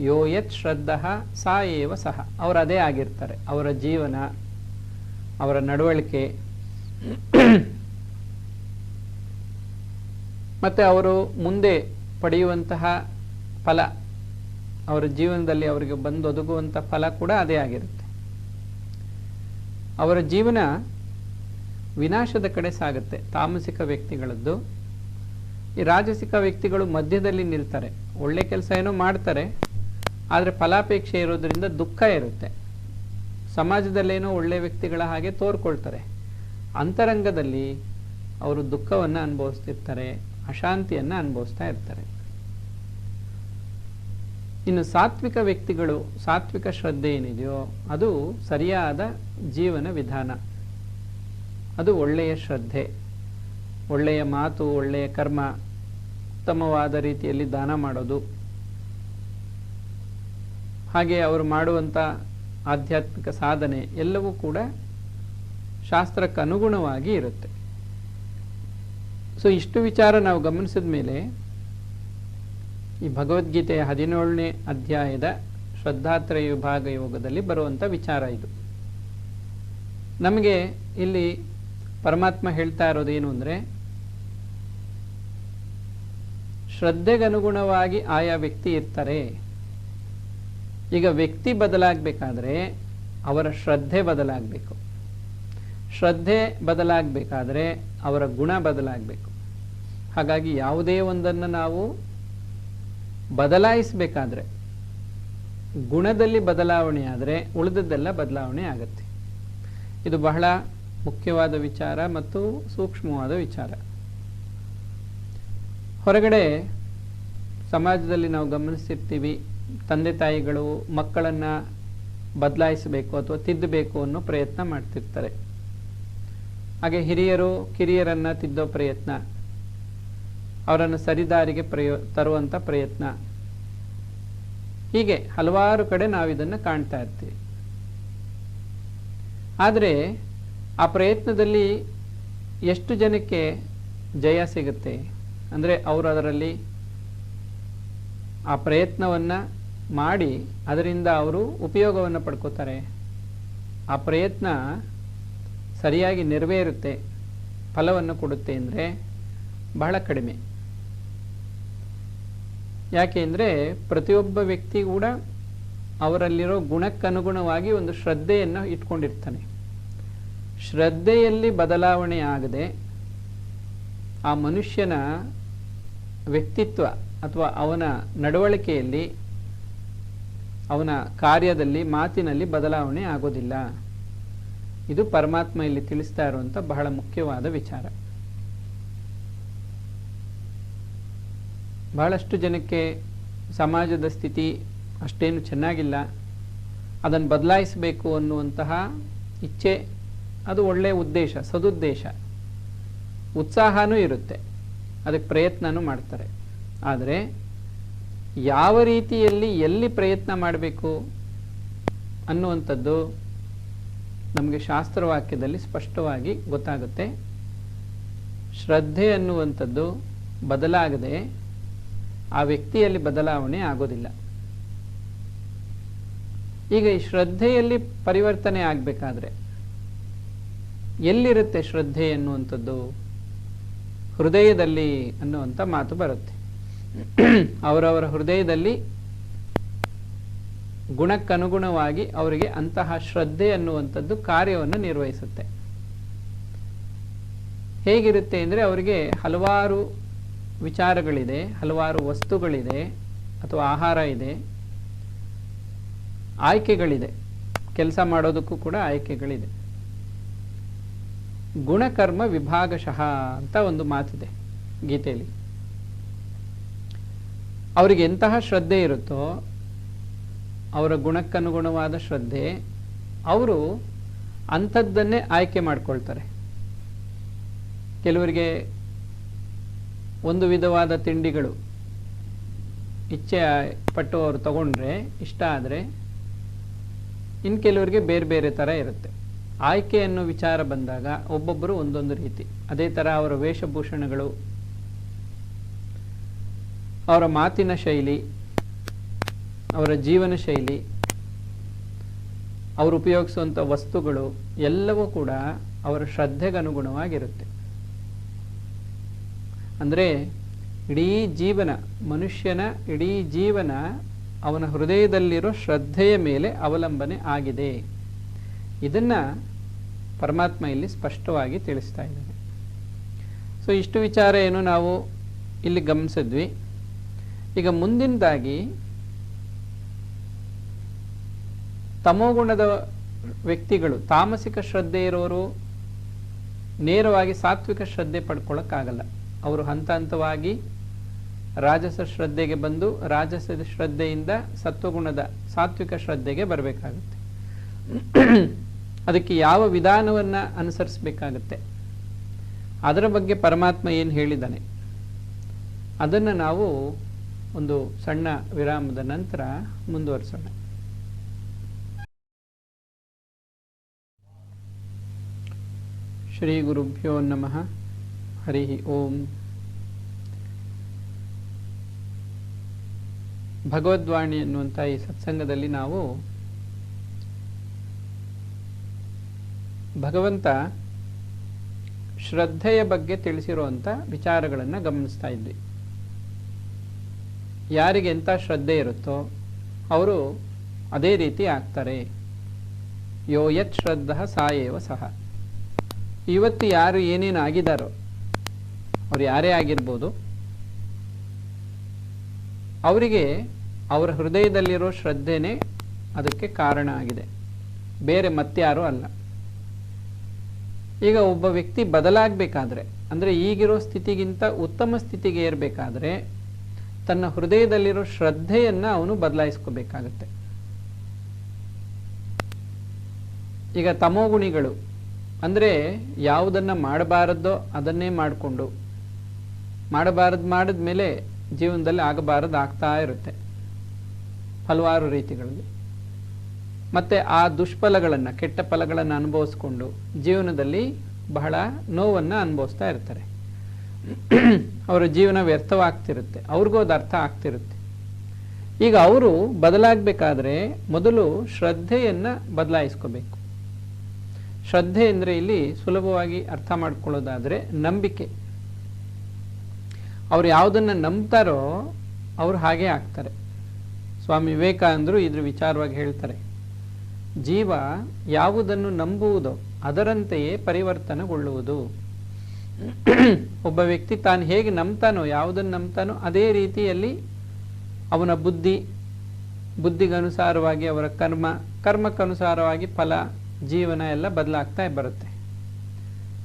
ಯೋ ಯತ್ ಶ್ರದ್ಧಃ ಸಾ ಏವ ಸಹ. ಅವರು ಅದೇ ಆಗಿರ್ತಾರೆ. ಅವರ ಜೀವನ, ಅವರ ನಡವಳಿಕೆ, ಮತ್ತು ಅವರು ಮುಂದೆ ಪಡೆಯುವಂತಹ ಫಲ, ಅವರ ಜೀವನದಲ್ಲಿ ಅವರಿಗೆ ಬಂದೊದಗುವಂಥ ಫಲ ಕೂಡ ಅದೇ ಆಗಿರುತ್ತೆ. ಅವರ ಜೀವನ ವಿನಾಶದ ಕಡೆ ಸಾಗುತ್ತೆ ತಾಮಸಿಕ ವ್ಯಕ್ತಿಗಳದ್ದು. ಈ ರಾಜಸಿಕ ವ್ಯಕ್ತಿಗಳು ಮಧ್ಯದಲ್ಲಿ ನಿಲ್ತಾರೆ, ಒಳ್ಳೆ ಕೆಲಸ ಏನೋ ಮಾಡ್ತಾರೆ, ಆದರೆ ಫಲಾಪೇಕ್ಷೆ ಇರೋದ್ರಿಂದ ದುಃಖ ಇರುತ್ತೆ. ಸಮಾಜದಲ್ಲೇನೋ ಒಳ್ಳೆಯ ವ್ಯಕ್ತಿಗಳ ಹಾಗೆ ತೋರ್ಕೊಳ್ತಾರೆ, ಅಂತರಂಗದಲ್ಲಿ ಅವರು ದುಃಖವನ್ನು ಅನುಭವಿಸ್ತಿರ್ತಾರೆ, ಅಶಾಂತಿಯನ್ನು ಅನುಭವಿಸ್ತಾ ಇರ್ತಾರೆ. ಇನ್ನು ಸಾತ್ವಿಕ ವ್ಯಕ್ತಿಗಳು, ಸಾತ್ವಿಕ ಶ್ರದ್ಧೆ ಏನಿದೆಯೋ ಅದು ಸರಿಯಾದ ಜೀವನ ವಿಧಾನ, ಅದು ಒಳ್ಳೆಯ ಶ್ರದ್ಧೆ, ಒಳ್ಳೆಯ ಮಾತು, ಒಳ್ಳೆಯ ಕರ್ಮ, ಉತ್ತಮವಾದ ರೀತಿಯಲ್ಲಿ ದಾನ ಮಾಡೋದು, ಹಾಗೆ ಅವರು ಮಾಡುವಂಥ ಆಧ್ಯಾತ್ಮಿಕ ಸಾಧನೆ ಎಲ್ಲವೂ ಕೂಡ ಶಾಸ್ತ್ರಕ್ಕೆ ಅನುಗುಣವಾಗಿ ಇರುತ್ತೆ. ಸೊ ಇಷ್ಟು ವಿಚಾರ ನಾವು ಗಮನಿಸಿದ ಮೇಲೆ ಈ ಭಗವದ್ಗೀತೆಯ 17ನೇ ಅಧ್ಯಾಯದ ಶ್ರದ್ಧಾತ್ರಯ ವಿಭಾಗ ಯೋಗದಲ್ಲಿ ಬರುವಂಥ ವಿಚಾರ ಇದು. ನಮಗೆ ಇಲ್ಲಿ ಪರಮಾತ್ಮ ಹೇಳ್ತಾ ಇರೋದೇನು ಅಂದರೆ, ಶ್ರದ್ಧೆಗನುಗುಣವಾಗಿ ಆಯಾ ವ್ಯಕ್ತಿ ಇರ್ತಾರೆ. ಈಗ ವ್ಯಕ್ತಿ ಬದಲಾಗಬೇಕಾದ್ರೆ ಅವರ ಶ್ರದ್ಧೆ ಬದಲಾಗಬೇಕು, ಶ್ರದ್ಧೆ ಬದಲಾಗಬೇಕಾದ್ರೆ ಅವರ ಗುಣ ಬದಲಾಗಬೇಕು. ಹಾಗಾಗಿ ಯಾವುದೇ ಒಂದನ್ನು ನಾವು ಬದಲಾಯಿಸಬೇಕಾದ್ರೆ ಗುಣದಲ್ಲಿ ಬದಲಾವಣೆ ಆದರೆ ಉಳಿದದ್ದೆಲ್ಲ ಬದಲಾವಣೆ ಆಗುತ್ತೆ. ಇದು ಬಹಳ ಮುಖ್ಯವಾದ ವಿಚಾರ ಮತ್ತು ಸೂಕ್ಷ್ಮವಾದ ವಿಚಾರ. ಹೊರಗಡೆ ಸಮಾಜದಲ್ಲಿ ನಾವು ಗಮನಿಸ್ತಿರ್ತೀವಿ, ತಂದೆ ತಾಯಿಗಳು ಮಕ್ಕಳನ್ನು ಬದಲಾಯಿಸಬೇಕು ಅಥವಾ ತಿದ್ದಬೇಕು ಅನ್ನೋ ಪ್ರಯತ್ನ ಮಾಡ್ತಿರ್ತಾರೆ. ಹಾಗೆ ಹಿರಿಯರು ಕಿರಿಯರನ್ನು ತಿದ್ದೋ ಪ್ರಯತ್ನ, ಅವರನ್ನು ಸರಿದಾರಿಗೆ ತರುವಂಥ ಪ್ರಯತ್ನ, ಹೀಗೆ ಹಲವಾರು ಕಡೆ ನಾವು ಇದನ್ನು ಕಾಣ್ತಾ ಇರ್ತೀವಿ. ಆದರೆ ಆ ಪ್ರಯತ್ನದಲ್ಲಿ ಎಷ್ಟು ಜನಕ್ಕೆ ಜಯ ಸಿಗುತ್ತೆ ಅಂದರೆ, ಅವರು ಅದರಲ್ಲಿ ಆ ಪ್ರಯತ್ನವನ್ನು ಮಾಡಿ ಅದರಿಂದ ಅವರು ಉಪಯೋಗವನ್ನು ಪಡ್ಕೋತಾರೆ, ಆ ಪ್ರಯತ್ನ ಸರಿಯಾಗಿ ನೆರವೇರುತ್ತೆ, ಫಲವನ್ನು ಕೊಡುತ್ತೆ ಅಂದರೆ ಬಹಳ ಕಡಿಮೆ. ಯಾಕೆ ಅಂದರೆ ಪ್ರತಿಯೊಬ್ಬ ವ್ಯಕ್ತಿ ಕೂಡ ಅವರಲ್ಲಿರೋ ಗುಣಕ್ಕನುಗುಣವಾಗಿ ಒಂದು ಶ್ರದ್ಧೆಯನ್ನು ಇಟ್ಕೊಂಡಿರ್ತಾನೆ. ಶ್ರದ್ಧೆಯಲ್ಲಿ ಬದಲಾವಣೆ ಆಗದೆ ಆ ಮನುಷ್ಯನ ವ್ಯಕ್ತಿತ್ವ ಅಥವಾ ಅವನ ನಡವಳಿಕೆಯಲ್ಲಿ, ಅವನ ಕಾರ್ಯದಲ್ಲಿ, ಮಾತಿನಲ್ಲಿ ಬದಲಾವಣೆ ಆಗೋದಿಲ್ಲ. ಇದು ಪರಮಾತ್ಮ ಇಲ್ಲಿ ತಿಳಿಸ್ತಾ ಇರುವಂಥ ಬಹಳ ಮುಖ್ಯವಾದ ವಿಚಾರ. ಬಹಳಷ್ಟು ಜನಕ್ಕೆ ಸಮಾಜದ ಸ್ಥಿತಿ ಅಷ್ಟೇನು ಚೆನ್ನಾಗಿಲ್ಲ, ಅದನ್ನು ಬದಲಾಯಿಸಬೇಕು ಅನ್ನುವಂತಹ ಇಚ್ಛೆ, ಅದು ಒಳ್ಳೆಯ ಉದ್ದೇಶ, ಸದುದ್ದೇಶ, ಉತ್ಸಾಹನೂ ಇರುತ್ತೆ, ಅದಕ್ಕೆ ಪ್ರಯತ್ನನೂ ಮಾಡ್ತಾರೆ. ಆದರೆ ಯಾವ ರೀತಿಯಲ್ಲಿ ಎಲ್ಲಿ ಪ್ರಯತ್ನ ಮಾಡಬೇಕು ಅನ್ನುವಂಥದ್ದು ನಮಗೆ ಶಾಸ್ತ್ರವಾಕ್ಯದಲ್ಲಿ ಸ್ಪಷ್ಟವಾಗಿ ಗೊತ್ತಾಗುತ್ತೆ. ಶ್ರದ್ಧೆ ಅನ್ನುವಂಥದ್ದು ಬದಲಾಗದೆ ಆ ವ್ಯಕ್ತಿಯಲ್ಲಿ ಬದಲಾವಣೆ ಆಗೋದಿಲ್ಲ. ಈಗ ಈ ಶ್ರದ್ಧೆಯಲ್ಲಿ ಪರಿವರ್ತನೆ ಆಗಬೇಕಾದ್ರೆ ಎಲ್ಲಿರುತ್ತೆ ಶ್ರದ್ಧೆ ಅನ್ನುವಂಥದ್ದು? ಹೃದಯದಲ್ಲಿ ಅನ್ನುವಂಥ ಮಾತು ಬರುತ್ತೆ. ಅವರವರ ಹೃದಯದಲ್ಲಿ ಗುಣಕ್ಕನುಗುಣವಾಗಿ ಅವರಿಗೆ ಅಂತಹ ಶ್ರದ್ಧೆ ಅನ್ನುವಂಥದ್ದು ಕಾರ್ಯವನ್ನು ನಿರ್ವಹಿಸುತ್ತೆ. ಹೇಗಿರುತ್ತೆ ಅಂದರೆ, ಅವರಿಗೆ ಹಲವಾರು ವಿಚಾರಗಳಿದೆ, ಹಲವಾರು ವಸ್ತುಗಳಿದೆ ಅಥವಾ ಆಹಾರ ಇದೆ, ಆಯ್ಕೆಗಳಿದೆ, ಕೆಲಸ ಮಾಡೋದಕ್ಕೂ ಕೂಡ ಆಯ್ಕೆಗಳಿದೆ. ಗುಣಕರ್ಮ ವಿಭಾಗಶಃ ಅಂತ ಒಂದು ಮಾತಿದೆ ಗೀತೆಯಲ್ಲಿ. ಅವರಿಗೆ ಎಂತಹ ಶ್ರದ್ಧೆ ಇರುತ್ತೋ, ಅವರ ಗುಣಕ್ಕನುಗುಣವಾದ ಶ್ರದ್ಧೆ, ಅವರು ಅಂಥದ್ದನ್ನೇ ಆಯ್ಕೆ ಮಾಡ್ಕೊಳ್ತಾರೆ. ಕೆಲವರಿಗೆ ಒಂದು ವಿಧವಾದ ತಿಂಡಿಗಳು ಇಚ್ಛೆ ಪಟ್ಟು ಅವರು ತಗೊಂಡ್ರೆ, ಇಷ್ಟ ಆದರೆ, ಇನ್ನು ಕೆಲವರಿಗೆ ಬೇರೆ ಬೇರೆ ಥರ ಇರುತ್ತೆ. ಆಯ್ಕೆ ಅನ್ನೋ ವಿಚಾರ ಬಂದಾಗ ಒಬ್ಬೊಬ್ಬರು ಒಂದೊಂದು ರೀತಿ. ಅದೇ ಥರ ಅವರ ವೇಷಭೂಷಣಗಳು, ಅವರ ಮಾತಿನ ಶೈಲಿ, ಅವರ ಜೀವನ ಶೈಲಿ, ಅವರು ಉಪಯೋಗಿಸುವಂಥ ವಸ್ತುಗಳು ಎಲ್ಲವೂ ಕೂಡ ಅವರ ಶ್ರದ್ಧೆಗನುಗುಣವಾಗಿರುತ್ತೆ. ಅಂದರೆ ಇಡೀ ಜೀವನ, ಮನುಷ್ಯನ ಇಡೀ ಜೀವನ ಅವನ ಹೃದಯದಲ್ಲಿರೋ ಶ್ರದ್ಧೆಯ ಮೇಲೆ ಅವಲಂಬನೆ ಆಗಿದೆ. ಇದನ್ನು ಪರಮಾತ್ಮ ಇಲ್ಲಿ ಸ್ಪಷ್ಟವಾಗಿ ತಿಳಿಸ್ತಾ ಇದ್ದಾನೆ. ಸೊ ಇಷ್ಟು ವಿಚಾರ ಏನು ನಾವು ಇಲ್ಲಿ ಗಮನಿಸಿದ್ವಿ. ಈಗ ಮುಂದಿನದಾಗಿ ತಮೋಗುಣದ ವ್ಯಕ್ತಿಗಳು, ತಾಮಸಿಕ ಶ್ರದ್ಧೆ ಇರೋರು ನೇರವಾಗಿ ಸಾತ್ವಿಕ ಶ್ರದ್ಧೆ ಪಡ್ಕೊಳ್ಳೋಕ್ಕಾಗಲ್ಲ. ಅವರು ಹಂತ ಹಂತವಾಗಿ ರಾಜಸ ಶ್ರದ್ಧೆಗೆ ಬಂದು ರಾಜಸದ ಶ್ರದ್ಧೆಯಿಂದ ಸತ್ವಗುಣದ ಸಾತ್ವಿಕ ಶ್ರದ್ಧೆಗೆ ಬರಬೇಕಾಗುತ್ತೆ. ಅದಕ್ಕೆ ಯಾವ ವಿಧಾನವನ್ನು ಅನುಸರಿಸಬೇಕಾಗತ್ತೆ, ಅದರ ಬಗ್ಗೆ ಪರಮಾತ್ಮ ಏನು ಹೇಳಿದ್ದಾನೆ ಅದನ್ನು ನಾವು ಒಂದು ಸಣ್ಣ ವಿರಾಮದ ನಂತರ ಮುಂದುವರಿಸೋಣ. ಶ್ರೀ ಗುರುಭ್ಯೋ ನಮಃ. ಹರಿ ಓಂ. ಭಗವದ್ವಾಣಿ ಎನ್ನುವಂಥ ಈ ಸತ್ಸಂಗದಲ್ಲಿ ನಾವು ಭಗವಂತ ಶ್ರದ್ಧೆಯ ಬಗ್ಗೆ ತಿಳಿಸಿರುವಂಥ ವಿಚಾರಗಳನ್ನು ಗಮನಿಸ್ತಾ ಇದ್ವಿ. ಯಾರಿಗೆ ಎಂಥ ಶ್ರದ್ಧೆ ಇರುತ್ತೋ ಅವರು ಅದೇ ರೀತಿ ಆಗ್ತಾರೆ. ಯೋ ಯತ್ ಶ್ರದ್ಧಃ ಸಾಯೇವ ಸಹ. ಇವತ್ತು ಯಾರು ಏನೇನು ಆಗಿದಾರೋ ಅವ್ರು ಯಾರೇ ಆಗಿರ್ಬೋದು, ಅವರಿಗೆ ಅವರ ಹೃದಯದಲ್ಲಿರೋ ಶ್ರದ್ಧೆನೇ ಅದಕ್ಕೆ ಕಾರಣ ಆಗಿದೆ, ಬೇರೆ ಮತ್ಯಾರೂ ಅಲ್ಲ. ಈಗ ಒಬ್ಬ ವ್ಯಕ್ತಿ ಬದಲಾಗಬೇಕಾದ್ರೆ, ಅಂದರೆ ಈಗಿರೋ ಸ್ಥಿತಿಗಿಂತ ಉತ್ತಮ ಸ್ಥಿತಿಗೆ ಏರಬೇಕಾದ್ರೆ ತನ್ನ ಹೃದಯದಲ್ಲಿರೋ ಶ್ರದ್ಧೆಯನ್ನು ಅವನು ಬದಲಾಯಿಸ್ಕೋಬೇಕಾಗತ್ತೆ. ಈಗ ತಮೋಗುಣಿಗಳು ಅಂದರೆ ಯಾವುದನ್ನು ಮಾಡಬಾರದೋ ಅದನ್ನೇ ಮಾಡಿಕೊಂಡು ಮಾಡಿದ್ಮೇಲೆ ಜೀವನದಲ್ಲಿ ಆಗಬಾರದು ಆಗ್ತಾ ಇರುತ್ತೆ ಹಲವಾರು ರೀತಿಗಳಲ್ಲಿ. ಮತ್ತು ಆ ದುಷ್ಫಲಗಳನ್ನು, ಕೆಟ್ಟ ಫಲಗಳನ್ನು ಅನುಭವಿಸ್ಕೊಂಡು ಜೀವನದಲ್ಲಿ ಬಹಳ ನೋವನ್ನು ಅನುಭವಿಸ್ತಾ ಇರ್ತಾರೆ. ಅವರ ಜೀವನ ವ್ಯರ್ಥವಾಗ್ತಿರುತ್ತೆ, ಅವ್ರಿಗೂ ಅದು ಅರ್ಥ ಆಗ್ತಿರುತ್ತೆ. ಈಗ ಅವರು ಬದಲಾಗಬೇಕಾದ್ರೆ ಮೊದಲು ಶ್ರದ್ಧೆಯನ್ನು ಬದಲಾಯಿಸ್ಕೋಬೇಕು. ಶ್ರದ್ಧೆ ಅಂದರೆ ಇಲ್ಲಿ ಸುಲಭವಾಗಿ ಅರ್ಥ ಮಾಡ್ಕೊಳ್ಳೋದಾದರೆ ನಂಬಿಕೆ. ಅವ್ರು ಯಾವುದನ್ನು ನಂಬ್ತಾರೋ ಅವರು ಹಾಗೇ ಆಗ್ತಾರೆ. ಸ್ವಾಮಿ ವಿವೇಕಾನಂದರು ಇದ್ರ ವಿಚಾರವಾಗಿ ಹೇಳ್ತಾರೆ, ಜೀವ ಯಾವುದನ್ನು ನಂಬುವುದೋ ಅದರಂತೆಯೇ ಪರಿವರ್ತನೆಗೊಳ್ಳುವುದು. ಒಬ್ಬ ವ್ಯಕ್ತಿ ತಾನು ಹೇಗೆ ನಂಬ್ತಾನೋ, ಯಾವುದನ್ನು ನಂಬ್ತಾನೋ ಅದೇ ರೀತಿಯಲ್ಲಿ ಅವನ ಬುದ್ಧಿಗನುಸಾರವಾಗಿ ಅವರ ಕರ್ಮಕ್ಕನುಸಾರವಾಗಿ ಫಲ, ಜೀವನ ಎಲ್ಲ ಬದಲಾಗ್ತಾ ಬರುತ್ತೆ.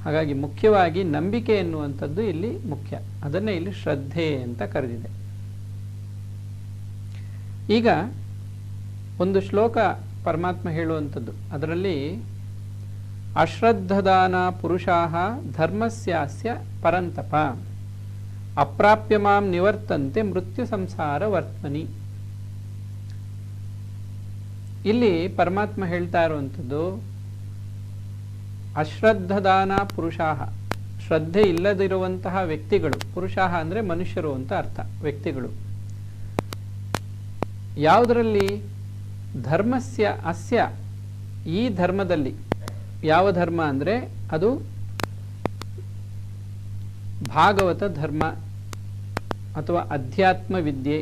ಹಾಗಾಗಿ ಮುಖ್ಯವಾಗಿ ನಂಬಿಕೆ ಎನ್ನುವಂಥದ್ದು ಇಲ್ಲಿ ಮುಖ್ಯ. ಅದನ್ನೇ ಇಲ್ಲಿ ಶ್ರದ್ಧೆ ಅಂತ ಕರೆದಿದೆ. ಈಗ ಒಂದು ಶ್ಲೋಕ ಪರಮಾತ್ಮ ಹೇಳುವಂಥದ್ದು, ಅದರಲ್ಲಿ ಅಶ್ರದ್ಧದಾನ ಪುರುಷಾಃ ಧರ್ಮಸ್ಯಾಸ್ಯ ಪರಂತಪ ಅಪ್ರಾಪ್ಯ ಮಾಂ ನಿವರ್ತಂತೆ ಮೃತ್ಯು ಸಂಸಾರ ವರ್ತಮನಿ. ಇಲ್ಲಿ ಪರಮಾತ್ಮ ಹೇಳ್ತಾ ಇರುವಂಥದ್ದು, ಅಶ್ರದ್ಧದಾನ ಪುರುಷಾಃ, ಶ್ರದ್ಧೆ ಇಲ್ಲದಿರುವಂತಹ ವ್ಯಕ್ತಿಗಳು, ಪುರುಷಾಃ ಅಂದರೆ ಮನುಷ್ಯರು ಅಂತ ಅರ್ಥ, ವ್ಯಕ್ತಿಗಳು. ಯಾವುದರಲ್ಲಿ? ಧರ್ಮಸ್ಯ ಅಸ್ಯ, ಈ ಧರ್ಮದಲ್ಲಿ. ಯಾವ ಧರ್ಮ ಅಂದರೆ ಅದು ಭಾಗವತ ಧರ್ಮ ಅಥವಾ ಅಧ್ಯಾತ್ಮ ವಿದ್ಯೆ.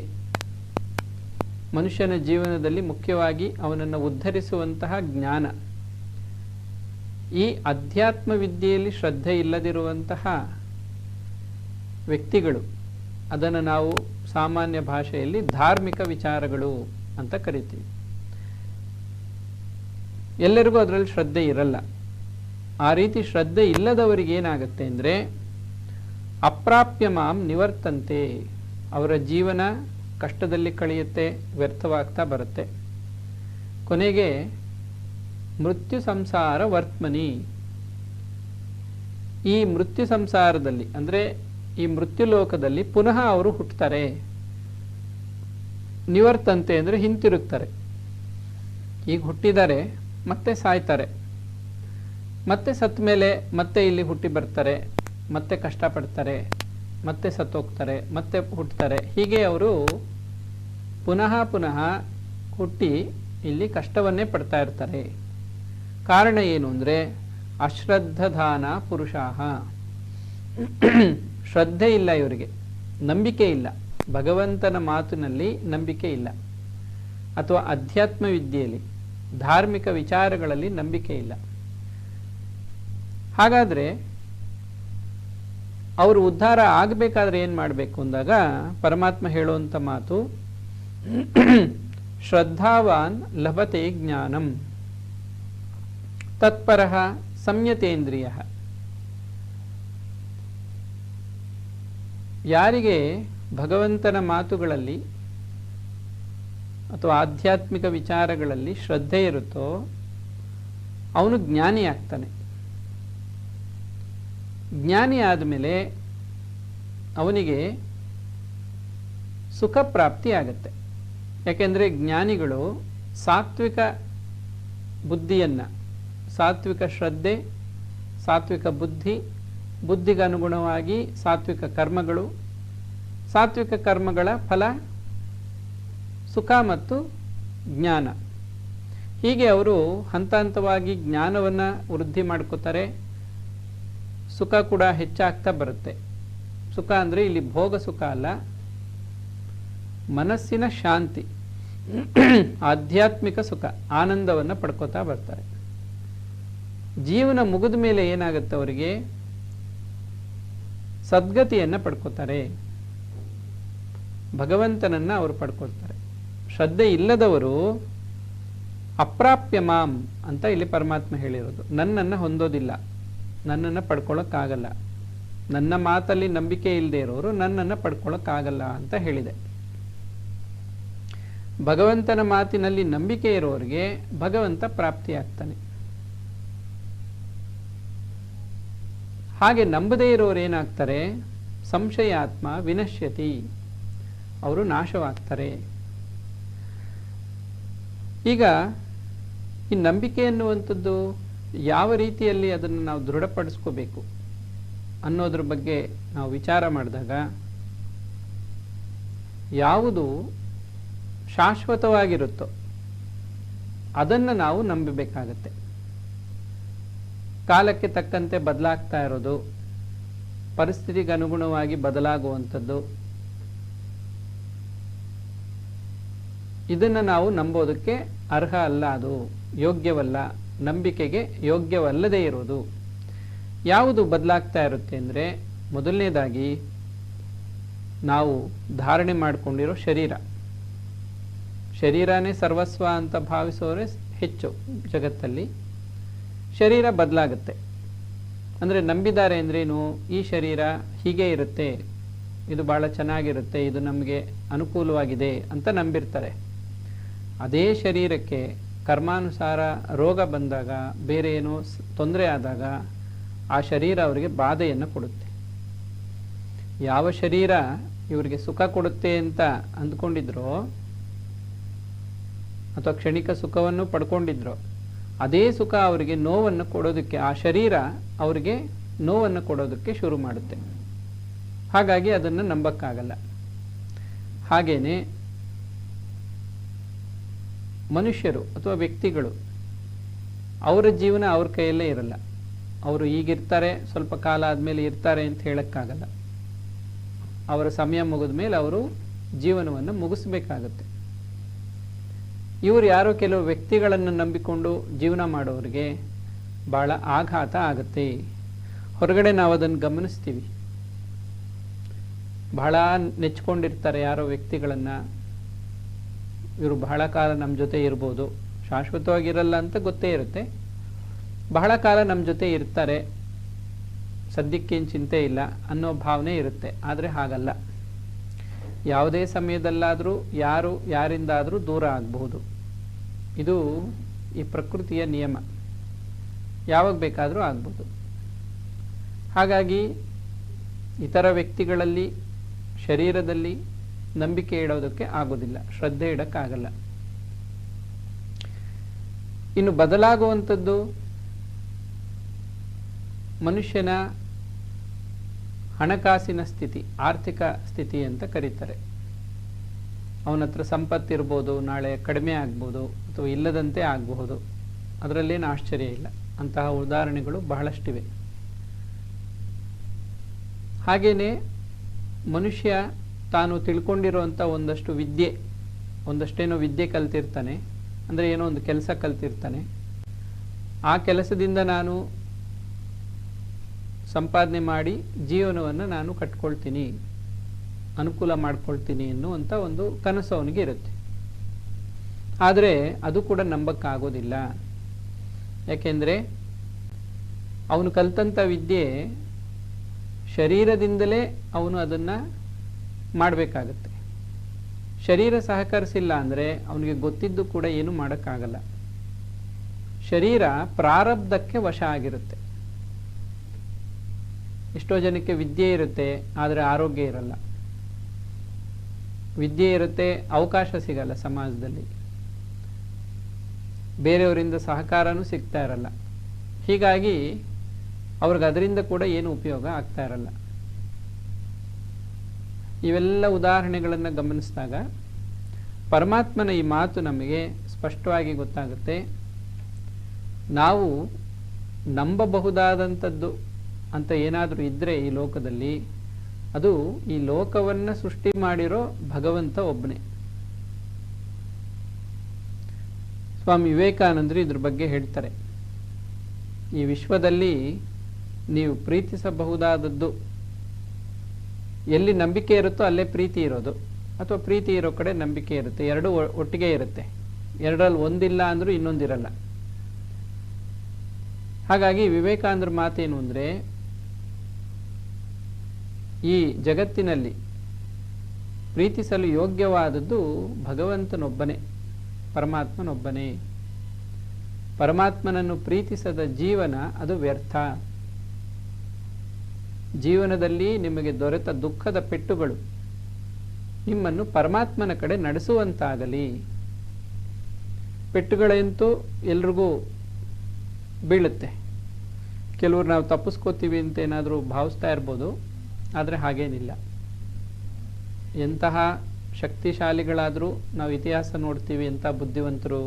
ಮನುಷ್ಯನ ಜೀವನದಲ್ಲಿ ಮುಖ್ಯವಾಗಿ ಅವನನ್ನು ಉದ್ಧರಿಸುವಂತಹ ಜ್ಞಾನ. ಈ ಅಧ್ಯಾತ್ಮ ವಿದ್ಯೆಯಲ್ಲಿ ಶ್ರದ್ಧೆ ಇಲ್ಲದಿರುವಂತಹ ವ್ಯಕ್ತಿಗಳು, ಅದನ್ನು ನಾವು ಸಾಮಾನ್ಯ ಭಾಷೆಯಲ್ಲಿ ಧಾರ್ಮಿಕ ವಿಚಾರಗಳು ಅಂತ ಕರಿತೀವಿ. ಎಲ್ಲರಿಗೂ ಅದರಲ್ಲಿ ಶ್ರದ್ಧೆ ಇರಲ್ಲ. ಆ ರೀತಿ ಶ್ರದ್ಧೆ ಇಲ್ಲದವರಿಗೆ ಏನಾಗುತ್ತೆ ಅಂದರೆ ಅಪ್ರಾಪ್ಯ ಮಾಂ ನಿವರ್ತಂತೆ, ಅವರ ಜೀವನ ಕಷ್ಟದಲ್ಲಿ ಕಳೆಯುತ್ತೆ, ವ್ಯರ್ಥವಾಗ್ತಾ ಬರುತ್ತೆ. ಕೊನೆಗೆ ಮೃತ್ಯು ಸಂಸಾರ ವರ್ತಮನಿ, ಈ ಮೃತ್ಯು ಸಂಸಾರದಲ್ಲಿ ಅಂದರೆ ಈ ಮೃತ್ಯು ಲೋಕದಲ್ಲಿ ಪುನಃ ಅವರು ಹುಟ್ಟುತ್ತಾರೆ. ನಿವರ್ತಂತೆ ಅಂದರೆ ಹಿಂತಿರುಗ್ತಾರೆ. ಈಗ ಹುಟ್ಟಿದ್ದಾರೆ, ಮತ್ತೆ ಸಾಯ್ತಾರೆ, ಮತ್ತೆ ಸತ್ತ ಮೇಲೆ ಮತ್ತೆ ಇಲ್ಲಿ ಹುಟ್ಟಿ ಬರ್ತಾರೆ, ಮತ್ತೆ ಕಷ್ಟಪಡ್ತಾರೆ, ಮತ್ತೆ ಸತ್ತೋಗ್ತಾರೆ, ಮತ್ತೆ ಹುಟ್ಟುತ್ತಾರೆ. ಹೀಗೆ ಅವರು ಪುನಃ ಪುನಃ ಹುಟ್ಟಿ ಇಲ್ಲಿ ಕಷ್ಟವನ್ನೇ ಪಡ್ತಾ ಇರ್ತಾರೆ. ಕಾರಣ ಏನು ಅಂದರೆ ಅಶ್ರದ್ಧದಾನ ಪುರುಷಾಃ, ಶ್ರದ್ಧೆ ಇಲ್ಲ ಇವರಿಗೆ, ನಂಬಿಕೆ ಇಲ್ಲ, ಭಗವಂತನ ಮಾತಿನಲ್ಲಿ ನಂಬಿಕೆ ಇಲ್ಲ, ಅಥವಾ ಅಧ್ಯಾತ್ಮ ವಿದ್ಯೆಯಲ್ಲಿ ಧಾರ್ಮಿಕ ವಿಚಾರಗಳಲ್ಲಿ ನಂಬಿಕೆ ಇಲ್ಲ. ಹಾಗಾದರೆ ಅವರು ಉದ್ಧಾರ ಆಗಬೇಕಾದ್ರೆ ಏನು ಮಾಡಬೇಕು ಅಂದಾಗ ಪರಮಾತ್ಮ ಹೇಳುವಂಥ ಮಾತು, ಶ್ರದ್ಧಾವಾನ್ ಲಭತೆ ಜ್ಞಾನಂ ತತ್ಪರಃ ಸಂಯತೇಂದ್ರಿಯಃ. ಯಾರಿಗೆ ಭಗವಂತನ ಮಾತುಗಳಲ್ಲಿ ಅಥವಾ ಆಧ್ಯಾತ್ಮಿಕ ವಿಚಾರಗಳಲ್ಲಿ ಶ್ರದ್ಧೆ ಇರುತ್ತೋ ಅವನು ಜ್ಞಾನಿ ಆಗ್ತಾನೆ. ಜ್ಞಾನಿ ಆದಮೇಲೆ ಅವನಿಗೆ ಸುಖ ಪ್ರಾಪ್ತಿ ಆಗುತ್ತೆ. ಯಾಕೆಂದರೆ ಜ್ಞಾನಿಗಳು ಸಾತ್ವಿಕ ಬುದ್ಧಿಯನ್ನು, ಸಾತ್ವಿಕ ಶ್ರದ್ಧೆ, ಸಾತ್ವಿಕ ಬುದ್ಧಿ, ಬುದ್ಧಿಗೆ ಅನುಗುಣವಾಗಿ ಸಾತ್ವಿಕ ಕರ್ಮಗಳು, ಸಾತ್ವಿಕ ಕರ್ಮಗಳ ಫಲ ಸುಖ ಮತ್ತು ಜ್ಞಾನ. ಹೀಗೆ ಅವರು ಹಂತ ಹಂತವಾಗಿ ಜ್ಞಾನವನ್ನು ವೃದ್ಧಿ ಮಾಡ್ಕೋತಾರೆ. ಸುಖ ಕೂಡ ಹೆಚ್ಚಾಗ್ತಾ ಬರುತ್ತೆ. ಸುಖ ಅಂದರೆ ಇಲ್ಲಿ ಭೋಗ ಸುಖ ಅಲ್ಲ, ಮನಸ್ಸಿನ ಶಾಂತಿ, ಆಧ್ಯಾತ್ಮಿಕ ಸುಖ, ಆನಂದವನ್ನು ಪಡ್ಕೋತಾ ಬರ್ತಾರೆ. ಜೀವನ ಮುಗಿದ ಮೇಲೆ ಏನಾಗುತ್ತೆ, ಅವರಿಗೆ ಸದ್ಗತಿಯನ್ನು ಪಡ್ಕೋತಾರೆ, ಭಗವಂತನನ್ನು ಅವರು ಪಡ್ಕೊಳ್ತಾರೆ. ಶ್ರದ್ಧೆ ಇಲ್ಲದವರು ಅಪ್ರಾಪ್ಯ ಮಾಂ ಅಂತ ಇಲ್ಲಿ ಪರಮಾತ್ಮ ಹೇಳಿರೋದು. ನನ್ನನ್ನು ಹೊಂದೋದಿಲ್ಲ, ನನ್ನನ್ನು ಪಡ್ಕೊಳ್ಳೋಕ್ಕಾಗಲ್ಲ. ನನ್ನ ಮಾತಲ್ಲಿ ನಂಬಿಕೆ ಇಲ್ಲದೆ ಇರೋರು ನನ್ನನ್ನು ಪಡ್ಕೊಳ್ಳೋಕ್ಕಾಗಲ್ಲ ಅಂತ ಹೇಳಿದೆ. ಭಗವಂತನ ಮಾತಿನಲ್ಲಿ ನಂಬಿಕೆ ಇರೋರಿಗೆ ಭಗವಂತ ಪ್ರಾಪ್ತಿಯಾಗ್ತಾನೆ. ಹಾಗೆ ನಂಬದೇ ಇರೋರು ಏನಾಗ್ತಾರೆ, ಸಂಶಯಾತ್ಮ ವಿನಶ್ಯತಿ, ಅವರು ನಾಶವಾಗ್ತಾರೆ. ಈಗ ಈ ನಂಬಿಕೆ ಅನ್ನುವಂಥದ್ದು ಯಾವ ರೀತಿಯಲ್ಲಿ ಅದನ್ನು ನಾವು ದೃಢಪಡಿಸ್ಕೋಬೇಕು ಅನ್ನೋದ್ರ ಬಗ್ಗೆ ನಾವು ವಿಚಾರ ಮಾಡಿದಾಗ, ಯಾವುದು ಶಾಶ್ವತವಾಗಿರುತ್ತೋ ಅದನ್ನು ನಾವು ನಂಬಬೇಕಾಗತ್ತೆ. ಕಾಲಕ್ಕೆ ತಕ್ಕಂತೆ ಬದಲಾಗ್ತಾ ಇರೋದು, ಪರಿಸ್ಥಿತಿಗೆ ಅನುಗುಣವಾಗಿ ಬದಲಾಗುವಂಥದ್ದು, ಇದನ್ನು ನಾವು ನಂಬೋದಕ್ಕೆ ಅರ್ಹ ಅಲ್ಲ, ಅದು ಯೋಗ್ಯವಲ್ಲ, ನಂಬಿಕೆಗೆ ಯೋಗ್ಯವಲ್ಲದೇ ಇರೋದು. ಯಾವುದು ಬದಲಾಗ್ತಾ ಇರುತ್ತೆ ಅಂದರೆ, ಮೊದಲನೇದಾಗಿ ನಾವು ಧಾರಣೆ ಮಾಡಿಕೊಂಡಿರೋ ಶರೀರ. ಶರೀರನೇ ಸರ್ವಸ್ವ ಅಂತ ಭಾವಿಸೋರೆ ಹೆಚ್ಚು ಜಗತ್ತಲ್ಲಿ. ಶರೀರ ಬದಲಾಗುತ್ತೆ ಅಂದರೆ ನಂಬಿದ್ದಾರೆ ಅಂದ್ರೇನು, ಈ ಶರೀರ ಹೀಗೆ ಇರುತ್ತೆ, ಇದು ಭಾಳ ಚೆನ್ನಾಗಿರುತ್ತೆ, ಇದು ನಮಗೆ ಅನುಕೂಲವಾಗಿದೆ ಅಂತ ನಂಬಿರ್ತಾರೆ. ಅದೇ ಶರೀರಕ್ಕೆ ಕರ್ಮಾನುಸಾರ ರೋಗ ಬಂದಾಗ, ಬೇರೆ ಏನೋ ತೊಂದರೆ ಆದಾಗ ಆ ಶರೀರ ಅವರಿಗೆ ಬಾಧೆಯನ್ನು ಕೊಡುತ್ತೆ. ಯಾವ ಶರೀರ ಇವರಿಗೆ ಸುಖ ಕೊಡುತ್ತೆ ಅಂತ ಅಂದ್ಕೊಂಡಿದ್ರೋ ಅಥವಾ ಕ್ಷಣಿಕ ಸುಖವನ್ನು ಪಡ್ಕೊಂಡಿದ್ರೋ, ಅದೇ ಸುಖ ಅವರಿಗೆ ನೋವನ್ನು ಕೊಡೋದಕ್ಕೆ, ಆ ಶರೀರ ಅವರಿಗೆ ನೋವನ್ನು ಕೊಡೋದಕ್ಕೆ ಶುರು ಮಾಡುತ್ತೆ. ಹಾಗಾಗಿ ಅದನ್ನು ನಂಬಕ್ಕಾಗಲ್ಲ. ಹಾಗೇನೆ ಮನುಷ್ಯರು ಅಥವಾ ವ್ಯಕ್ತಿಗಳು, ಅವರ ಜೀವನ ಅವ್ರ ಕೈಯಲ್ಲೇ ಇರಲ್ಲ. ಅವರು ಈಗಿರ್ತಾರೆ, ಸ್ವಲ್ಪ ಕಾಲ ಆದಮೇಲೆ ಇರ್ತಾರೆ ಅಂತ ಹೇಳಕ್ಕಾಗಲ್ಲ. ಅವರ ಸಮಯ ಮುಗಿದ ಮೇಲೆ ಅವರು ಜೀವನವನ್ನು ಮುಗಿಸ್ಬೇಕಾಗತ್ತೆ. ಇವರು ಯಾರೋ ಕೆಲವು ವ್ಯಕ್ತಿಗಳನ್ನು ನಂಬಿಕೊಂಡು ಜೀವನ ಮಾಡೋರಿಗೆ ಭಾಳ ಆಘಾತ ಆಗುತ್ತೆ. ಹೊರಗಡೆ ನಾವು ಅದನ್ನು ಗಮನಿಸ್ತೀವಿ. ಬಹಳ ನೆಚ್ಕೊಂಡಿರ್ತಾರೆ ಯಾರೋ ವ್ಯಕ್ತಿಗಳನ್ನು, ಇವರು ಬಹಳ ಕಾಲ ನಮ್ಮ ಜೊತೆ ಇರ್ಬೋದು, ಶಾಶ್ವತವಾಗಿರಲ್ಲ ಅಂತ ಗೊತ್ತೇ ಇರುತ್ತೆ, ಬಹಳ ಕಾಲ ನಮ್ಮ ಜೊತೆ ಇರ್ತಾರೆ, ಸದ್ಯಕ್ಕೇನು ಚಿಂತೆ ಇಲ್ಲ ಅನ್ನೋ ಭಾವನೆ ಇರುತ್ತೆ. ಆದರೆ ಹಾಗಲ್ಲ. ಯಾವುದೇ ಸಮಯದಲ್ಲಾದರೂ ಯಾರು ಯಾರಿಂದಾದರೂ ದೂರ ಆಗಬಹುದು. ಇದು ಈ ಪ್ರಕೃತಿಯ ನಿಯಮ, ಯಾವಾಗ ಬೇಕಾದರೂ ಆಗ್ಬೋದು. ಹಾಗಾಗಿ ಇತರ ವ್ಯಕ್ತಿಗಳಲ್ಲಿ, ಶರೀರದಲ್ಲಿ ನಂಬಿಕೆ ಇಡೋದಕ್ಕೆ ಆಗೋದಿಲ್ಲ, ಶ್ರದ್ಧೆ ಇಡೋಕ್ಕಾಗಲ್ಲ. ಇನ್ನು ಬದಲಾಗುವಂಥದ್ದು ಮನುಷ್ಯನ ಹಣಕಾಸಿನ ಸ್ಥಿತಿ, ಆರ್ಥಿಕ ಸ್ಥಿತಿ ಅಂತ ಕರೀತಾರೆ. ಅವನ ಹತ್ರ ಸಂಪತ್ತಿರ್ಬೋದು, ನಾಳೆ ಕಡಿಮೆ ಆಗ್ಬೋದು ಅಥವಾ ಇಲ್ಲದಂತೆ ಆಗಬಹುದು. ಅದರಲ್ಲೇನು ಆಶ್ಚರ್ಯ ಇಲ್ಲ. ಅಂತಹ ಉದಾಹರಣೆಗಳು ಬಹಳಷ್ಟಿವೆ. ಹಾಗೇನೆ ಮನುಷ್ಯ ತಾನು ತಿಳ್ಕೊಂಡಿರುವಂಥ ಒಂದಷ್ಟು ವಿದ್ಯೆ, ಒಂದಷ್ಟೇನೋ ವಿದ್ಯೆ ಕಲ್ತಿರ್ತಾನೆ, ಅಂದರೆ ಏನೋ ಒಂದು ಕೆಲಸ ಕಲ್ತಿರ್ತಾನೆ. ಆ ಕೆಲಸದಿಂದ ನಾನು ಸಂಪಾದನೆ ಮಾಡಿ ಜೀವನವನ್ನು ನಾನು ಕಟ್ಕೊಳ್ತೀನಿ, ಅನುಕೂಲ ಮಾಡ್ಕೊಳ್ತೀನಿ ಎನ್ನುವಂಥ ಒಂದು ಕನಸು ಅವನಿಗೆ ಇರುತ್ತೆ. ಆದರೆ ಅದು ಕೂಡ ನಂಬಕ್ಕಾಗೋದಿಲ್ಲ. ಯಾಕೆಂದರೆ ಅವನು ಕಲ್ತಂಥ ವಿದ್ಯೆ ಶರೀರದಿಂದಲೇ ಅವನು ಅದನ್ನು ಮಾಡಬೇಕಾಗತ್ತೆ. ಶರೀರ ಸಹಕರಿಸಿಲ್ಲ ಅಂದರೆ ಅವನಿಗೆ ಗೊತ್ತಿದ್ದು ಕೂಡ ಏನು ಮಾಡೋಕ್ಕಾಗಲ್ಲ. ಶರೀರ ಪ್ರಾರಬ್ಧಕ್ಕೆ ವಶ ಆಗಿರುತ್ತೆ. ಎಷ್ಟೋ ಜನಕ್ಕೆ ವಿದ್ಯೆ ಇರುತ್ತೆ, ಆದರೆ ಆರೋಗ್ಯ ಇರಲ್ಲ. ವಿದ್ಯೆ ಇರುತ್ತೆ, ಅವಕಾಶ ಸಿಗಲ್ಲ ಸಮಾಜದಲ್ಲಿ, ಬೇರೆಯವರಿಂದ ಸಹಕಾರನೂ ಸಿಗ್ತಾ ಇರಲ್ಲ. ಹೀಗಾಗಿ ಅವ್ರಿಗೆ ಅದರಿಂದ ಕೂಡ ಏನು ಉಪಯೋಗ ಆಗ್ತಾ ಇರಲ್ಲ. ಇವೆಲ್ಲ ಉದಾಹರಣೆಗಳನ್ನು ಗಮನಿಸಿದಾಗ ಪರಮಾತ್ಮನ ಈ ಮಾತು ನಮಗೆ ಸ್ಪಷ್ಟವಾಗಿ ಗೊತ್ತಾಗುತ್ತೆ. ನಾವು ನಂಬಬಹುದಾದಂಥದ್ದು ಅಂತ ಏನಾದರೂ ಇದ್ದರೆ ಈ ಲೋಕದಲ್ಲಿ, ಅದು ಈ ಲೋಕವನ್ನು ಸೃಷ್ಟಿ ಮಾಡಿರೋ ಭಗವಂತ ಒಬ್ಬನೇ. ಸ್ವಾಮಿ ವಿವೇಕಾನಂದರು ಇದ್ರ ಬಗ್ಗೆ ಹೇಳ್ತಾರೆ. ಈ ವಿಶ್ವದಲ್ಲಿ ನೀವು ಪ್ರೀತಿಸಬಹುದಾದದ್ದು ಎಲ್ಲಿ ನಂಬಿಕೆ ಇರುತ್ತೋ ಅಲ್ಲೇ ಪ್ರೀತಿ ಇರೋದು, ಅಥವಾ ಪ್ರೀತಿ ಇರೋ ಕಡೆ ನಂಬಿಕೆ ಇರುತ್ತೆ. ಎರಡೂ ಒಟ್ಟಿಗೆ ಇರುತ್ತೆ. ಎರಡರಲ್ಲಿ ಒಂದಿಲ್ಲ ಅಂದರೂ ಇನ್ನೊಂದಿರಲ್ಲ. ಹಾಗಾಗಿ ವಿವೇಕಾನಂದರ ಮಾತೇನು ಅಂದರೆ, ಈ ಜಗತ್ತಿನಲ್ಲಿ ಪ್ರೀತಿಸಲು ಯೋಗ್ಯವಾದದ್ದು ಭಗವಂತನೊಬ್ಬನೇ, ಪರಮಾತ್ಮನೊಬ್ಬನೇ. ಪರಮಾತ್ಮನನ್ನು ಪ್ರೀತಿಸದ ಜೀವನ ಅದು ವ್ಯರ್ಥ. ಜೀವನದಲ್ಲಿ ನಿಮಗೆ ದೊರೆತ ದುಃಖದ ಪೆಟ್ಟುಗಳು ನಿಮ್ಮನ್ನು ಪರಮಾತ್ಮನ ಕಡೆ ನಡೆಸುವಂತಾಗಲಿ. ಪೆಟ್ಟುಗಳಂತೂ ಎಲ್ರಿಗೂ ಬೀಳುತ್ತೆ. ಕೆಲವರು ನಾವು ತಪ್ಪಿಸ್ಕೋತೀವಿ ಅಂತ ಏನಾದರೂ ಭಾವಿಸ್ತಾ ಇರ್ಬೋದು, ಆದರೆ ಹಾಗೇನಿಲ್ಲ. ಎಂತಹ ಶಕ್ತಿಶಾಲಿಗಳಾದರೂ ನಾವು ಇತಿಹಾಸ ನೋಡ್ತೀವಿ, ಎಂಥ ಬುದ್ಧಿವಂತರು,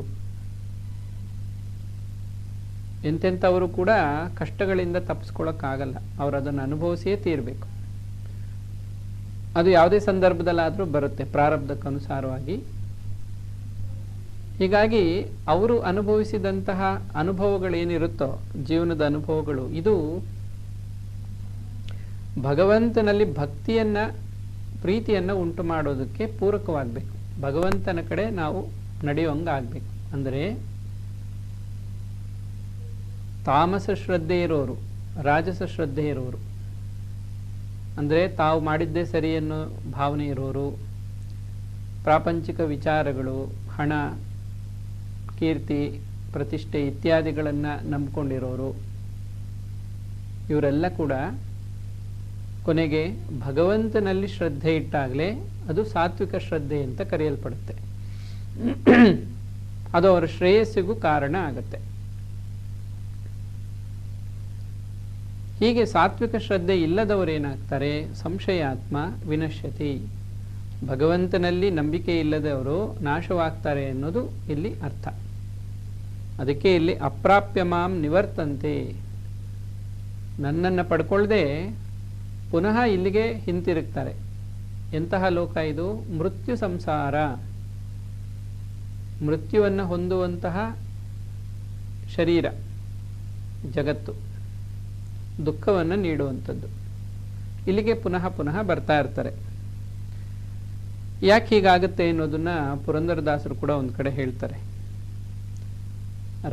ಎಂತೆಂಥವರು ಕೂಡ ಕಷ್ಟಗಳಿಂದ ತಪ್ಪಿಸ್ಕೊಳ್ಳೋಕ್ಕಾಗಲ್ಲ. ಅವರು ಅದನ್ನು ಅನುಭವಿಸಿಯೇ ತೀರಬೇಕು. ಅದು ಯಾವುದೇ ಸಂದರ್ಭದಲ್ಲಾದರೂ ಬರುತ್ತೆ, ಪ್ರಾರಬ್ಧಕ್ಕನುಸಾರವಾಗಿ. ಹೀಗಾಗಿ ಅವರು ಅನುಭವಿಸಿದಂತಹ ಅನುಭವಗಳೇನಿರುತ್ತೋ, ಜೀವನದ ಅನುಭವಗಳು, ಇದು ಭಗವಂತನಲ್ಲಿ ಭಕ್ತಿಯನ್ನು, ಪ್ರೀತಿಯನ್ನು ಉಂಟು ಮಾಡೋದಕ್ಕೆ ಪೂರಕವಾಗಬೇಕು. ಭಗವಂತನ ಕಡೆ ನಾವು ನಡೆಯುವಂಗಾಗಬೇಕು. ಅಂದರೆ ತಾಮಸ ಶ್ರದ್ಧೆ ಇರೋರು, ರಾಜಸ ಶ್ರದ್ಧೆ ಇರೋರು, ಅಂದರೆ ತಾವು ಮಾಡಿದ್ದೇ ಸರಿ ಅನ್ನೋ ಭಾವನೆ ಇರೋರು, ಪ್ರಾಪಂಚಿಕ ವಿಚಾರಗಳು, ಹಣ, ಕೀರ್ತಿ, ಪ್ರತಿಷ್ಠೆ ಇತ್ಯಾದಿಗಳನ್ನು ನಂಬಿಕೊಂಡಿರೋರು, ಇವರೆಲ್ಲ ಕೂಡ ಕೊನೆಗೆ ಭಗವಂತನಲ್ಲಿ ಶ್ರದ್ಧೆ ಇಟ್ಟಾಗಲೇ ಅದು ಸಾತ್ವಿಕ ಶ್ರದ್ಧೆ ಅಂತ ಕರೆಯಲ್ಪಡುತ್ತೆ. ಅದು ಅವರ ಶ್ರೇಯಸ್ಸಿಗೂ ಕಾರಣ ಆಗುತ್ತೆ. ಹೀಗೆ ಸಾತ್ವಿಕ ಶ್ರದ್ಧೆ ಇಲ್ಲದವರೇನಾಗ್ತಾರೆ? ಸಂಶಯಾತ್ಮ ವಿನಶ್ಯತಿ. ಭಗವಂತನಲ್ಲಿ ನಂಬಿಕೆ ಇಲ್ಲದವರು ನಾಶವಾಗ್ತಾರೆ ಅನ್ನೋದು ಇಲ್ಲಿ ಅರ್ಥ. ಅದಕ್ಕೆ ಇಲ್ಲಿ ಅಪ್ರಾಪ್ಯ ಮಾಂ ನಿವರ್ತಂತೆ, ನನ್ನನ್ನು ಪಡ್ಕೊಳ್ಳದೆ ಪುನಃ ಇಲ್ಲಿಗೆ ಹಿಂತಿರುಗ್ತಾರೆ. ಎಂತಹ ಲೋಕ ಇದು? ಮೃತ್ಯು ಸಂಸಾರ. ಮೃತ್ಯುವನ್ನು ಹೊಂದುವಂತಹ ಶರೀರ ಜಗತ್ತು, ದುಃಖವನ್ನು ನೀಡುವಂಥದ್ದು. ಇಲ್ಲಿಗೆ ಪುನಃ ಪುನಃ ಬರ್ತಾ ಇರ್ತಾರೆ. ಯಾಕೆ ಹೀಗಾಗುತ್ತೆ ಅನ್ನೋದನ್ನ ಪುರಂದರದಾಸರು ಕೂಡ ಒಂದು ಕಡೆ ಹೇಳ್ತಾರೆ.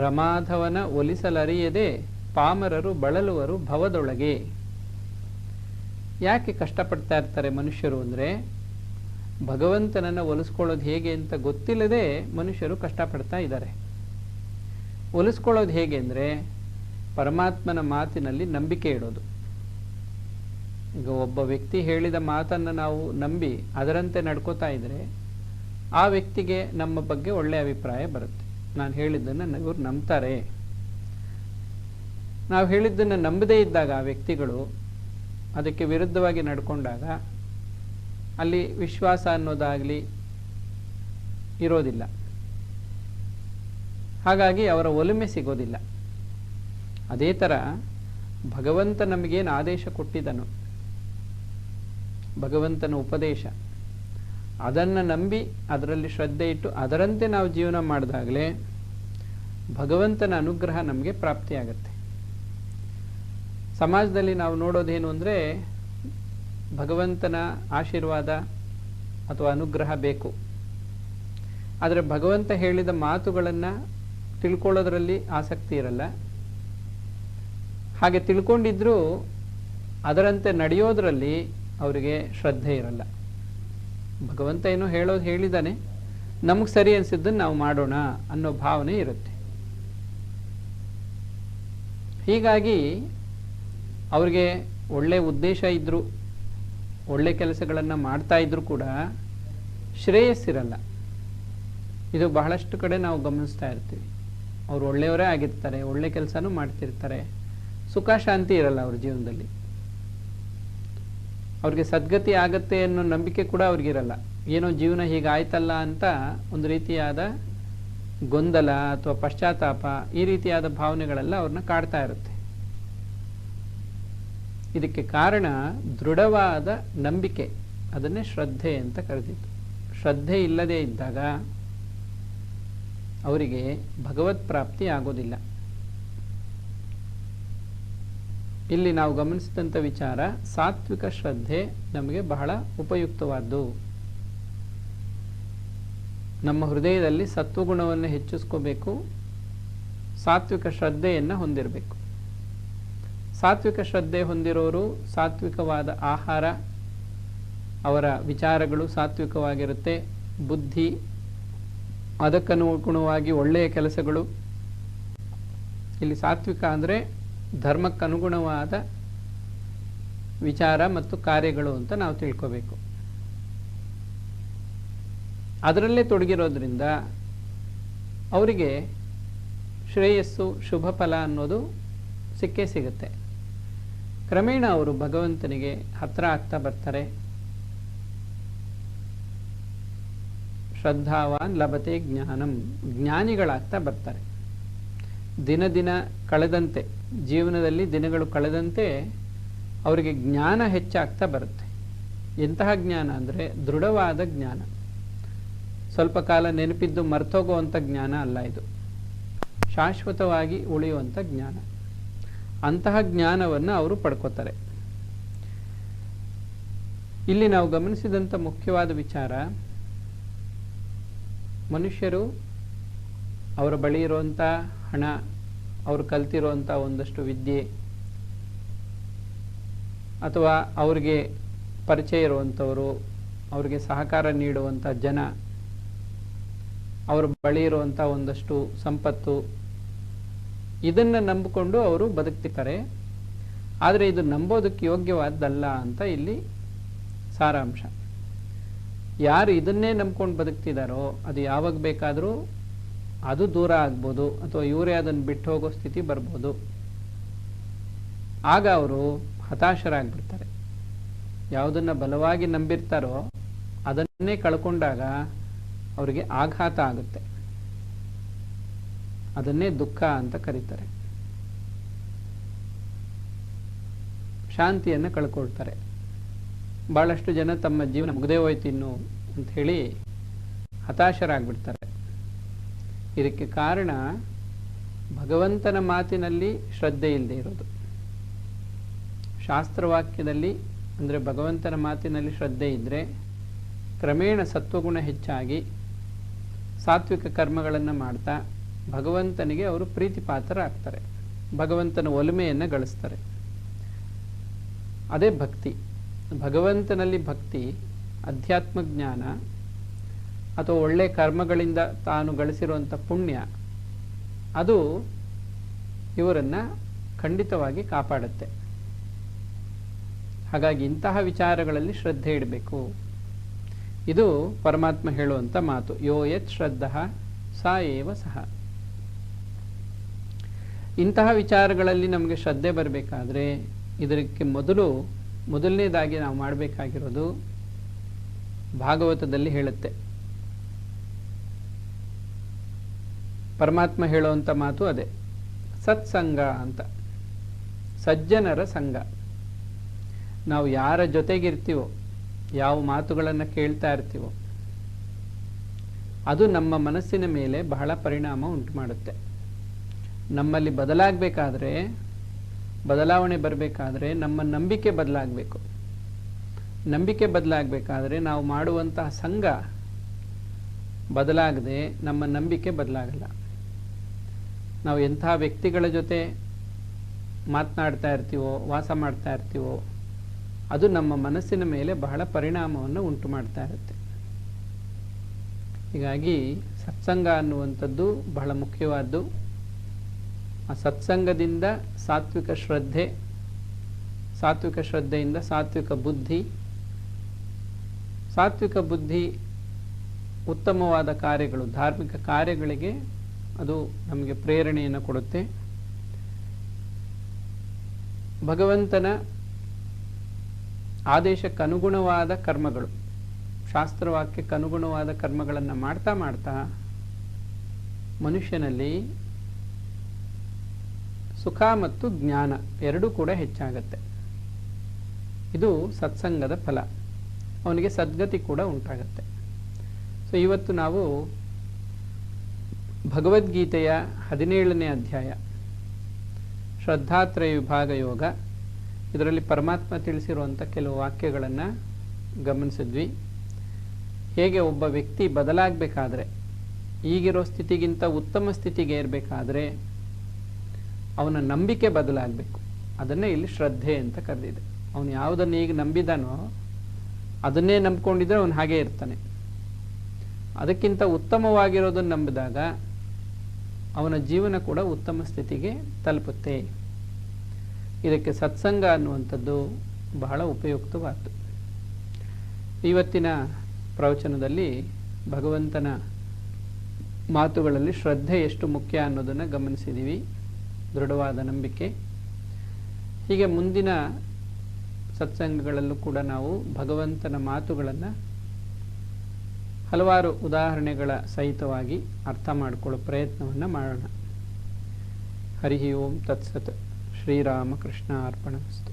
ರಮಾಧವನ ಒಲಿಸಲರಿಯದೆ ಪಾಮರರು ಬಳಲುವರು ಭವದೊಳಗೆ. ಯಾಕೆ ಕಷ್ಟಪಡ್ತಾ ಇರ್ತಾರೆ ಮನುಷ್ಯರು ಅಂದರೆ, ಭಗವಂತನನ್ನು ಒಲಿಸ್ಕೊಳ್ಳೋದು ಹೇಗೆ ಅಂತ ಗೊತ್ತಿಲ್ಲದೆ ಮನುಷ್ಯರು ಕಷ್ಟಪಡ್ತಾ ಇದ್ದಾರೆ. ಒಲಿಸ್ಕೊಳ್ಳೋದು ಹೇಗೆ ಅಂದರೆ, ಪರಮಾತ್ಮನ ಮಾತಿನಲ್ಲಿ ನಂಬಿಕೆ ಇಡೋದು. ಈಗ ಒಬ್ಬ ವ್ಯಕ್ತಿ ಹೇಳಿದ ಮಾತನ್ನು ನಾವು ನಂಬಿ ಅದರಂತೆ ನಡ್ಕೋತಾ ಇದ್ರೆ ಆ ವ್ಯಕ್ತಿಗೆ ನಮ್ಮ ಬಗ್ಗೆ ಒಳ್ಳೆಯ ಅಭಿಪ್ರಾಯ ಬರುತ್ತೆ. ನಾನು ಹೇಳಿದ್ದನ್ನು ಇವರು ನಂಬ್ತಾರೆ. ನಾವು ಹೇಳಿದ್ದನ್ನು ನಂಬದೇ ಇದ್ದಾಗ ಆ ವ್ಯಕ್ತಿಗಳು ಅದಕ್ಕೆ ವಿರುದ್ಧವಾಗಿ ನಡ್ಕೊಂಡಾಗ ಅಲ್ಲಿ ವಿಶ್ವಾಸ ಅನ್ನೋದಾಗಲಿ ಇರೋದಿಲ್ಲ. ಹಾಗಾಗಿ ಅವರ ಒಲುಮೆ ಸಿಗೋದಿಲ್ಲ. ಅದೇ ಥರ ಭಗವಂತ ನಮಗೇನು ಆದೇಶ ಕೊಟ್ಟಿದ್ದನು, ಭಗವಂತನ ಉಪದೇಶ, ಅದನ್ನು ನಂಬಿ ಅದರಲ್ಲಿ ಶ್ರದ್ಧೆ ಇಟ್ಟು ಅದರಂತೆ ನಾವು ಜೀವನ ಮಾಡಿದಾಗಲೇ ಭಗವಂತನ ಅನುಗ್ರಹ ನಮಗೆ ಪ್ರಾಪ್ತಿಯಾಗತ್ತೆ. ಸಮಾಜದಲ್ಲಿ ನಾವು ನೋಡೋದೇನು ಅಂದರೆ, ಭಗವಂತನ ಆಶೀರ್ವಾದ ಅಥವಾ ಅನುಗ್ರಹ ಬೇಕು, ಆದರೆ ಭಗವಂತ ಹೇಳಿದ ಮಾತುಗಳನ್ನು ತಿಳ್ಕೊಳ್ಳೋದ್ರಲ್ಲಿ ಆಸಕ್ತಿ ಇರಲ್ಲ. ಹಾಗೆ ತಿಳ್ಕೊಂಡಿದ್ರೂ ಅದರಂತೆ ನಡೆಯೋದ್ರಲ್ಲಿ ಅವರಿಗೆ ಶ್ರದ್ಧೆ ಇರಲ್ಲ. ಭಗವಂತ ಏನೋ ಹೇಳೋದು ಹೇಳಿದ್ದಾನೆ, ನಮಗೆ ಸರಿ ಅನಿಸಿದ್ದನ್ನು ನಾವು ಮಾಡೋಣ ಅನ್ನೋ ಭಾವನೆ ಇರುತ್ತೆ. ಹೀಗಾಗಿ ಅವ್ರಿಗೆ ಒಳ್ಳೆ ಉದ್ದೇಶ ಇದ್ದರೂ, ಒಳ್ಳೆ ಕೆಲಸಗಳನ್ನು ಮಾಡ್ತಾ ಇದ್ರೂ ಕೂಡ ಶ್ರೇಯಸ್ಸಿರಲ್ಲ. ಇದು ಬಹಳಷ್ಟು ಕಡೆ ನಾವು ಗಮನಿಸ್ತಾ ಇರ್ತೀವಿ. ಅವ್ರು ಒಳ್ಳೆಯವರೇ ಆಗಿರ್ತಾರೆ, ಒಳ್ಳೆ ಕೆಲಸನೂ ಮಾಡ್ತಿರ್ತಾರೆ, ಸುಖ ಶಾಂತಿ ಇರಲ್ಲ ಅವ್ರ ಜೀವನದಲ್ಲಿ. ಅವ್ರಿಗೆ ಸದ್ಗತಿ ಆಗತ್ತೆ ಅನ್ನೋ ನಂಬಿಕೆ ಕೂಡ ಅವ್ರಿಗಿರಲ್ಲ. ಏನೋ ಜೀವನ ಹೀಗಾಯ್ತಲ್ಲ ಅಂತ ಒಂದು ರೀತಿಯಾದ ಗೊಂದಲ ಅಥವಾ ಪಶ್ಚಾತ್ತಾಪ, ಈ ರೀತಿಯಾದ ಭಾವನೆಗಳೆಲ್ಲ ಅವ್ರನ್ನ ಕಾಡ್ತಾ ಇರುತ್ತೆ. ಇದಕ್ಕೆ ಕಾರಣ ದೃಢವಾದ ನಂಬಿಕೆ, ಅದನ್ನೇ ಶ್ರದ್ಧೆ ಅಂತ ಕರೆದಿತ್ತು. ಶ್ರದ್ಧೆ ಇಲ್ಲದೆ ಇದ್ದಾಗ ಅವರಿಗೆ ಭಗವತ್ ಪ್ರಾಪ್ತಿ ಆಗೋದಿಲ್ಲ. ಇಲ್ಲಿ ನಾವು ಗಮನಿಸಿದಂಥ ವಿಚಾರ, ಸಾತ್ವಿಕ ಶ್ರದ್ಧೆ ನಮಗೆ ಬಹಳ ಉಪಯುಕ್ತವಾದ್ದು. ನಮ್ಮ ಹೃದಯದಲ್ಲಿ ಸತ್ವಗುಣವನ್ನು ಹೆಚ್ಚಿಸ್ಕೋಬೇಕು, ಸಾತ್ವಿಕ ಶ್ರದ್ಧೆಯನ್ನು ಹೊಂದಿರಬೇಕು. ಸಾತ್ವಿಕ ಶ್ರದ್ಧೆ ಹೊಂದಿರೋರು ಸಾತ್ವಿಕವಾದ ಆಹಾರ, ಅವರ ವಿಚಾರಗಳು ಸಾತ್ವಿಕವಾಗಿರುತ್ತೆ, ಬುದ್ಧಿ ಅದಕ್ಕನುಗುಣವಾಗಿ ಒಳ್ಳೆಯ ಕೆಲಸಗಳು. ಇಲ್ಲಿ ಸಾತ್ವಿಕ ಅಂದರೆ ಧರ್ಮಕ್ಕನುಗುಣವಾದ ವಿಚಾರ ಮತ್ತು ಕಾರ್ಯಗಳು ಅಂತ ನಾವು ತಿಳ್ಕೋಬೇಕು. ಅದರಲ್ಲೇ ತೊಡಗಿರೋದ್ರಿಂದ ಅವರಿಗೆ ಶ್ರೇಯಸ್ಸು, ಶುಭ ಫಲ ಅನ್ನೋದು ಸಿಕ್ಕೇ ಸಿಗುತ್ತೆ. ಕ್ರಮೇಣ ಅವರು ಭಗವಂತನಿಗೆ ಹತ್ರ ಆಗ್ತಾ ಬರ್ತಾರೆ. ಶ್ರದ್ಧಾವಾನ್ ಲಭತೆ ಜ್ಞಾನಂ, ಜ್ಞಾನಿಗಳಾಗ್ತಾ ಬರ್ತಾರೆ. ದಿನ ದಿನ ಕಳೆದಂತೆ, ಜೀವನದಲ್ಲಿ ದಿನಗಳು ಕಳೆದಂತೆ ಅವರಿಗೆ ಜ್ಞಾನ ಹೆಚ್ಚಾಗ್ತಾ ಬರುತ್ತೆ. ಎಂತಹ ಜ್ಞಾನ ಅಂದರೆ ದೃಢವಾದ ಜ್ಞಾನ. ಸ್ವಲ್ಪ ಕಾಲ ನೆನಪಿದ್ದು ಮರ್ತೋಗುವಂಥ ಜ್ಞಾನ ಅಲ್ಲ, ಇದು ಶಾಶ್ವತವಾಗಿ ಉಳಿಯುವಂಥ ಜ್ಞಾನ. ಅಂತಹ ಜ್ಞಾನವನ್ನು ಅವರು ಪಡ್ಕೋತಾರೆ. ಇಲ್ಲಿ ನಾವು ಗಮನಿಸಿದಂಥ ಮುಖ್ಯವಾದ ವಿಚಾರ, ಮನುಷ್ಯರು ಅವರ ಬಳಿ ಇರುವಂಥ ಹಣ, ಅವರು ಕಲ್ತಿರುವಂಥ ಒಂದಷ್ಟು ವಿದ್ಯೆ, ಅಥವಾ ಅವರಿಗೆ ಪರಿಚಯ ಇರುವಂಥವರು, ಅವರಿಗೆ ಸಹಕಾರ ನೀಡುವಂಥ ಜನ, ಅವರ ಬಳಿ ಇರುವಂಥ ಒಂದಷ್ಟು ಸಂಪತ್ತು, ಇದನ್ನು ನಂಬಿಕೊಂಡು ಅವರು ಬದುಕ್ತಿರ್ತಾರೆ. ಆದರೆ ಇದು ನಂಬೋದಕ್ಕೆ ಯೋಗ್ಯವಾದ್ದಲ್ಲ ಅಂತ ಇಲ್ಲಿ ಸಾರಾಂಶ. ಯಾರು ಇದನ್ನೇ ನಂಬ್ಕೊಂಡು ಬದುಕ್ತಿದ್ದಾರೋ ಅದು ಯಾವಾಗ ಬೇಕಾದರೂ ಅದು ದೂರ ಆಗ್ಬೋದು, ಅಥವಾ ಇವರೇ ಅದನ್ನು ಬಿಟ್ಟು ಹೋಗೋ ಸ್ಥಿತಿ ಬರ್ಬೋದು. ಆಗ ಅವರು ಹತಾಶರಾಗ್ಬಿಡ್ತಾರೆ. ಯಾವುದನ್ನು ಬಲವಾಗಿ ನಂಬಿರ್ತಾರೋ ಅದನ್ನೇ ಕಳ್ಕೊಂಡಾಗ ಅವರಿಗೆ ಆಘಾತ ಆಗುತ್ತೆ. ಅದನ್ನೇ ದುಃಖ ಅಂತ ಕರೀತಾರೆ. ಶಾಂತಿಯನ್ನು ಕಳ್ಕೊಳ್ತಾರೆ. ಬಹಳಷ್ಟು ಜನ ತಮ್ಮ ಜೀವನ ಮುಗದೇ ಹೋಯ್ತು ಇನ್ನು ಅಂತ ಹೇಳಿ ಹತಾಶರಾಗ್ಬಿಡ್ತಾರೆ. ಇದಕ್ಕೆ ಕಾರಣ ಭಗವಂತನ ಮಾತಿನಲ್ಲಿ ಶ್ರದ್ಧೆ ಇಲ್ಲದೆ ಇರೋದು. ಶಾಸ್ತ್ರವಾಕ್ಯದಲ್ಲಿ ಅಂದರೆ ಭಗವಂತನ ಮಾತಿನಲ್ಲಿ ಶ್ರದ್ಧೆ ಇದ್ದರೆ ಕ್ರಮೇಣ ಸತ್ವಗುಣ ಹೆಚ್ಚಾಗಿ ಸಾತ್ವಿಕ ಕರ್ಮಗಳನ್ನು ಮಾಡ್ತಾ ಭಗವಂತನಿಗೆ ಅವರು ಪ್ರೀತಿಪಾತ್ರರಾಗ್ತಾರೆ, ಭಗವಂತನ ಒಲುಮೆಯನ್ನು ಗಳಿಸ್ತಾರೆ. ಅದೇ ಭಕ್ತಿ. ಭಗವಂತನಲ್ಲಿ ಭಕ್ತಿ, ಅಧ್ಯಾತ್ಮ ಜ್ಞಾನ ಅಥವಾ ಒಳ್ಳೆ ಕರ್ಮಗಳಿಂದ ತಾನು ಗಳಿಸಿರುವಂಥ ಪುಣ್ಯ, ಅದು ಇವರನ್ನು ಖಂಡಿತವಾಗಿ ಕಾಪಾಡುತ್ತೆ. ಹಾಗಾಗಿ ಇಂತಹ ವಿಚಾರಗಳಲ್ಲಿ ಶ್ರದ್ಧೆ ಇಡಬೇಕು. ಇದು ಪರಮಾತ್ಮ ಹೇಳುವಂಥ ಮಾತು, ಯೋ ಯತ್ ಶ್ರದ್ಧಃ ಸಾ ಏವ ಸಹ. ಇಂತಹ ವಿಚಾರಗಳಲ್ಲಿ ನಮಗೆ ಶ್ರದ್ಧೆ ಬರಬೇಕಾದ್ರೆ ಇದಕ್ಕೆ ಮೊದಲನೇದಾಗಿ ನಾವು ಮಾಡಬೇಕಾಗಿರೋದು ಭಾಗವತದಲ್ಲಿ ಹೇಳುತ್ತೆ. ಪರಮಾತ್ಮ ಹೇಳುವಂಥ ಮಾತು ಅದೇ, ಸತ್ಸಂಗ ಅಂತ. ಸಜ್ಜನರ ಸಂಘ. ನಾವು ಯಾರ ಜೊತೆಗಿರ್ತೀವೋ, ಯಾವ ಮಾತುಗಳನ್ನು ಕೇಳ್ತಾ ಇರ್ತೀವೋ, ಅದು ನಮ್ಮ ಮನಸ್ಸಿನ ಮೇಲೆ ಬಹಳ ಪರಿಣಾಮ ಉಂಟು ಮಾಡುತ್ತೆ. ನಮ್ಮಲ್ಲಿ ಬದಲಾವಣೆ ಬರಬೇಕಾದ್ರೆ ನಮ್ಮ ನಂಬಿಕೆ ಬದಲಾಗಬೇಕು. ನಂಬಿಕೆ ಬದಲಾಗಬೇಕಾದ್ರೆ ನಾವು ಮಾಡುವಂತಹ ಸಂಘ ಬದಲಾಗದೆ ನಮ್ಮ ನಂಬಿಕೆ ಬದಲಾಗಲ್ಲ. ನಾವು ಎಂಥ ವ್ಯಕ್ತಿಗಳ ಜೊತೆ ಮಾತನಾಡ್ತಾ ಇರ್ತೀವೋ, ವಾಸ ಮಾಡ್ತಾ ಇರ್ತೀವೋ, ಅದು ನಮ್ಮ ಮನಸ್ಸಿನ ಮೇಲೆ ಬಹಳ ಪರಿಣಾಮವನ್ನು ಉಂಟು ಮಾಡ್ತಾ ಇರುತ್ತೆ. ಹೀಗಾಗಿ ಸತ್ಸಂಗ ಅನ್ನುವಂಥದ್ದು ಬಹಳ ಮುಖ್ಯವಾದ್ದು. ಆ ಸತ್ಸಂಗದಿಂದ ಸಾತ್ವಿಕ ಶ್ರದ್ಧೆ, ಸಾತ್ವಿಕ ಶ್ರದ್ಧೆಯಿಂದ ಸಾತ್ವಿಕ ಬುದ್ಧಿ, ಸಾತ್ವಿಕ ಬುದ್ಧಿ ಉತ್ತಮವಾದ ಕಾರ್ಯಗಳು, ಧಾರ್ಮಿಕ ಕಾರ್ಯಗಳಿಗೆ ಅದು ನಮಗೆ ಪ್ರೇರಣೆಯನ್ನು ಕೊಡುತ್ತೆ. ಭಗವಂತನ ಆದೇಶಕ್ಕನುಗುಣವಾದ ಕರ್ಮಗಳು, ಶಾಸ್ತ್ರವಾಕ್ಯಕ್ಕೆ ಅನುಗುಣವಾದ ಕರ್ಮಗಳನ್ನು ಮಾಡ್ತಾ ಮಾಡ್ತಾ ಮನುಷ್ಯನಲ್ಲಿ ಸುಖ ಮತ್ತು ಜ್ಞಾನ ಎರಡೂ ಕೂಡ ಹೆಚ್ಚಾಗತ್ತೆ. ಇದು ಸತ್ಸಂಗದ ಫಲ. ಅವನಿಗೆ ಸದ್ಗತಿ ಕೂಡ ಉಂಟಾಗತ್ತೆ. ಸೊ ಇವತ್ತು ನಾವು ಭಗವದ್ಗೀತೆಯ 17ನೇ ಅಧ್ಯಾಯ ಶ್ರದ್ಧಾತ್ರಯ ವಿಭಾಗ ಯೋಗ, ಇದರಲ್ಲಿ ಪರಮಾತ್ಮ ತಿಳಿಸಿರುವಂಥ ಕೆಲವು ವಾಕ್ಯಗಳನ್ನು ಗಮನಿಸಿದ್ವಿ. ಹೇಗೆ ಒಬ್ಬ ವ್ಯಕ್ತಿ ಬದಲಾಗಬೇಕಾದ್ರೆ, ಈಗಿರೋ ಸ್ಥಿತಿಗಿಂತ ಉತ್ತಮ ಸ್ಥಿತಿಗೆ ಏರಬೇಕಾದ್ರೆ ಅವನ ನಂಬಿಕೆ ಬದಲಾಗಬೇಕು. ಅದನ್ನೇ ಇಲ್ಲಿ ಶ್ರದ್ಧೆ ಅಂತ ಕರೆದಿದೆ. ಅವನು ಯಾವುದನ್ನು ಈಗ ನಂಬಿದಾನೋ ಅದನ್ನೇ ನಂಬ್ಕೊಂಡಿದ್ರೆ ಅವನು ಹಾಗೇ ಇರ್ತಾನೆ. ಅದಕ್ಕಿಂತ ಉತ್ತಮವಾಗಿರೋದನ್ನು ನಂಬಿದಾಗ ಅವನ ಜೀವನ ಕೂಡ ಉತ್ತಮ ಸ್ಥಿತಿಗೆ ತಲುಪುತ್ತೆ. ಇದಕ್ಕೆ ಸತ್ಸಂಗ ಅನ್ನುವಂಥದ್ದು ಬಹಳ ಉಪಯುಕ್ತವಾದ್ದು. ಇವತ್ತಿನ ಪ್ರವಚನದಲ್ಲಿ ಭಗವಂತನ ಮಾತುಗಳಲ್ಲಿ ಶ್ರದ್ಧೆ ಎಷ್ಟು ಮುಖ್ಯ ಅನ್ನೋದನ್ನು ಗಮನಿಸಿದ್ದೀವಿ. ದೃಢವಾದ ನಂಬಿಕೆ. ಹೀಗೆ ಮುಂದಿನ ಸತ್ಸಂಗಗಳಲ್ಲೂ ಕೂಡ ನಾವು ಭಗವಂತನ ಮಾತುಗಳನ್ನು ಹಲವಾರು ಉದಾಹರಣೆಗಳ ಸಹಿತವಾಗಿ ಅರ್ಥ ಮಾಡಿಕೊಳ್ಳೋ ಪ್ರಯತ್ನವನ್ನು ಮಾಡೋಣ. ಹರಿ ಓಂ ತತ್ಸತ್. ಶ್ರೀರಾಮಕೃಷ್ಣ ಅರ್ಪಣಮಸ್ತು.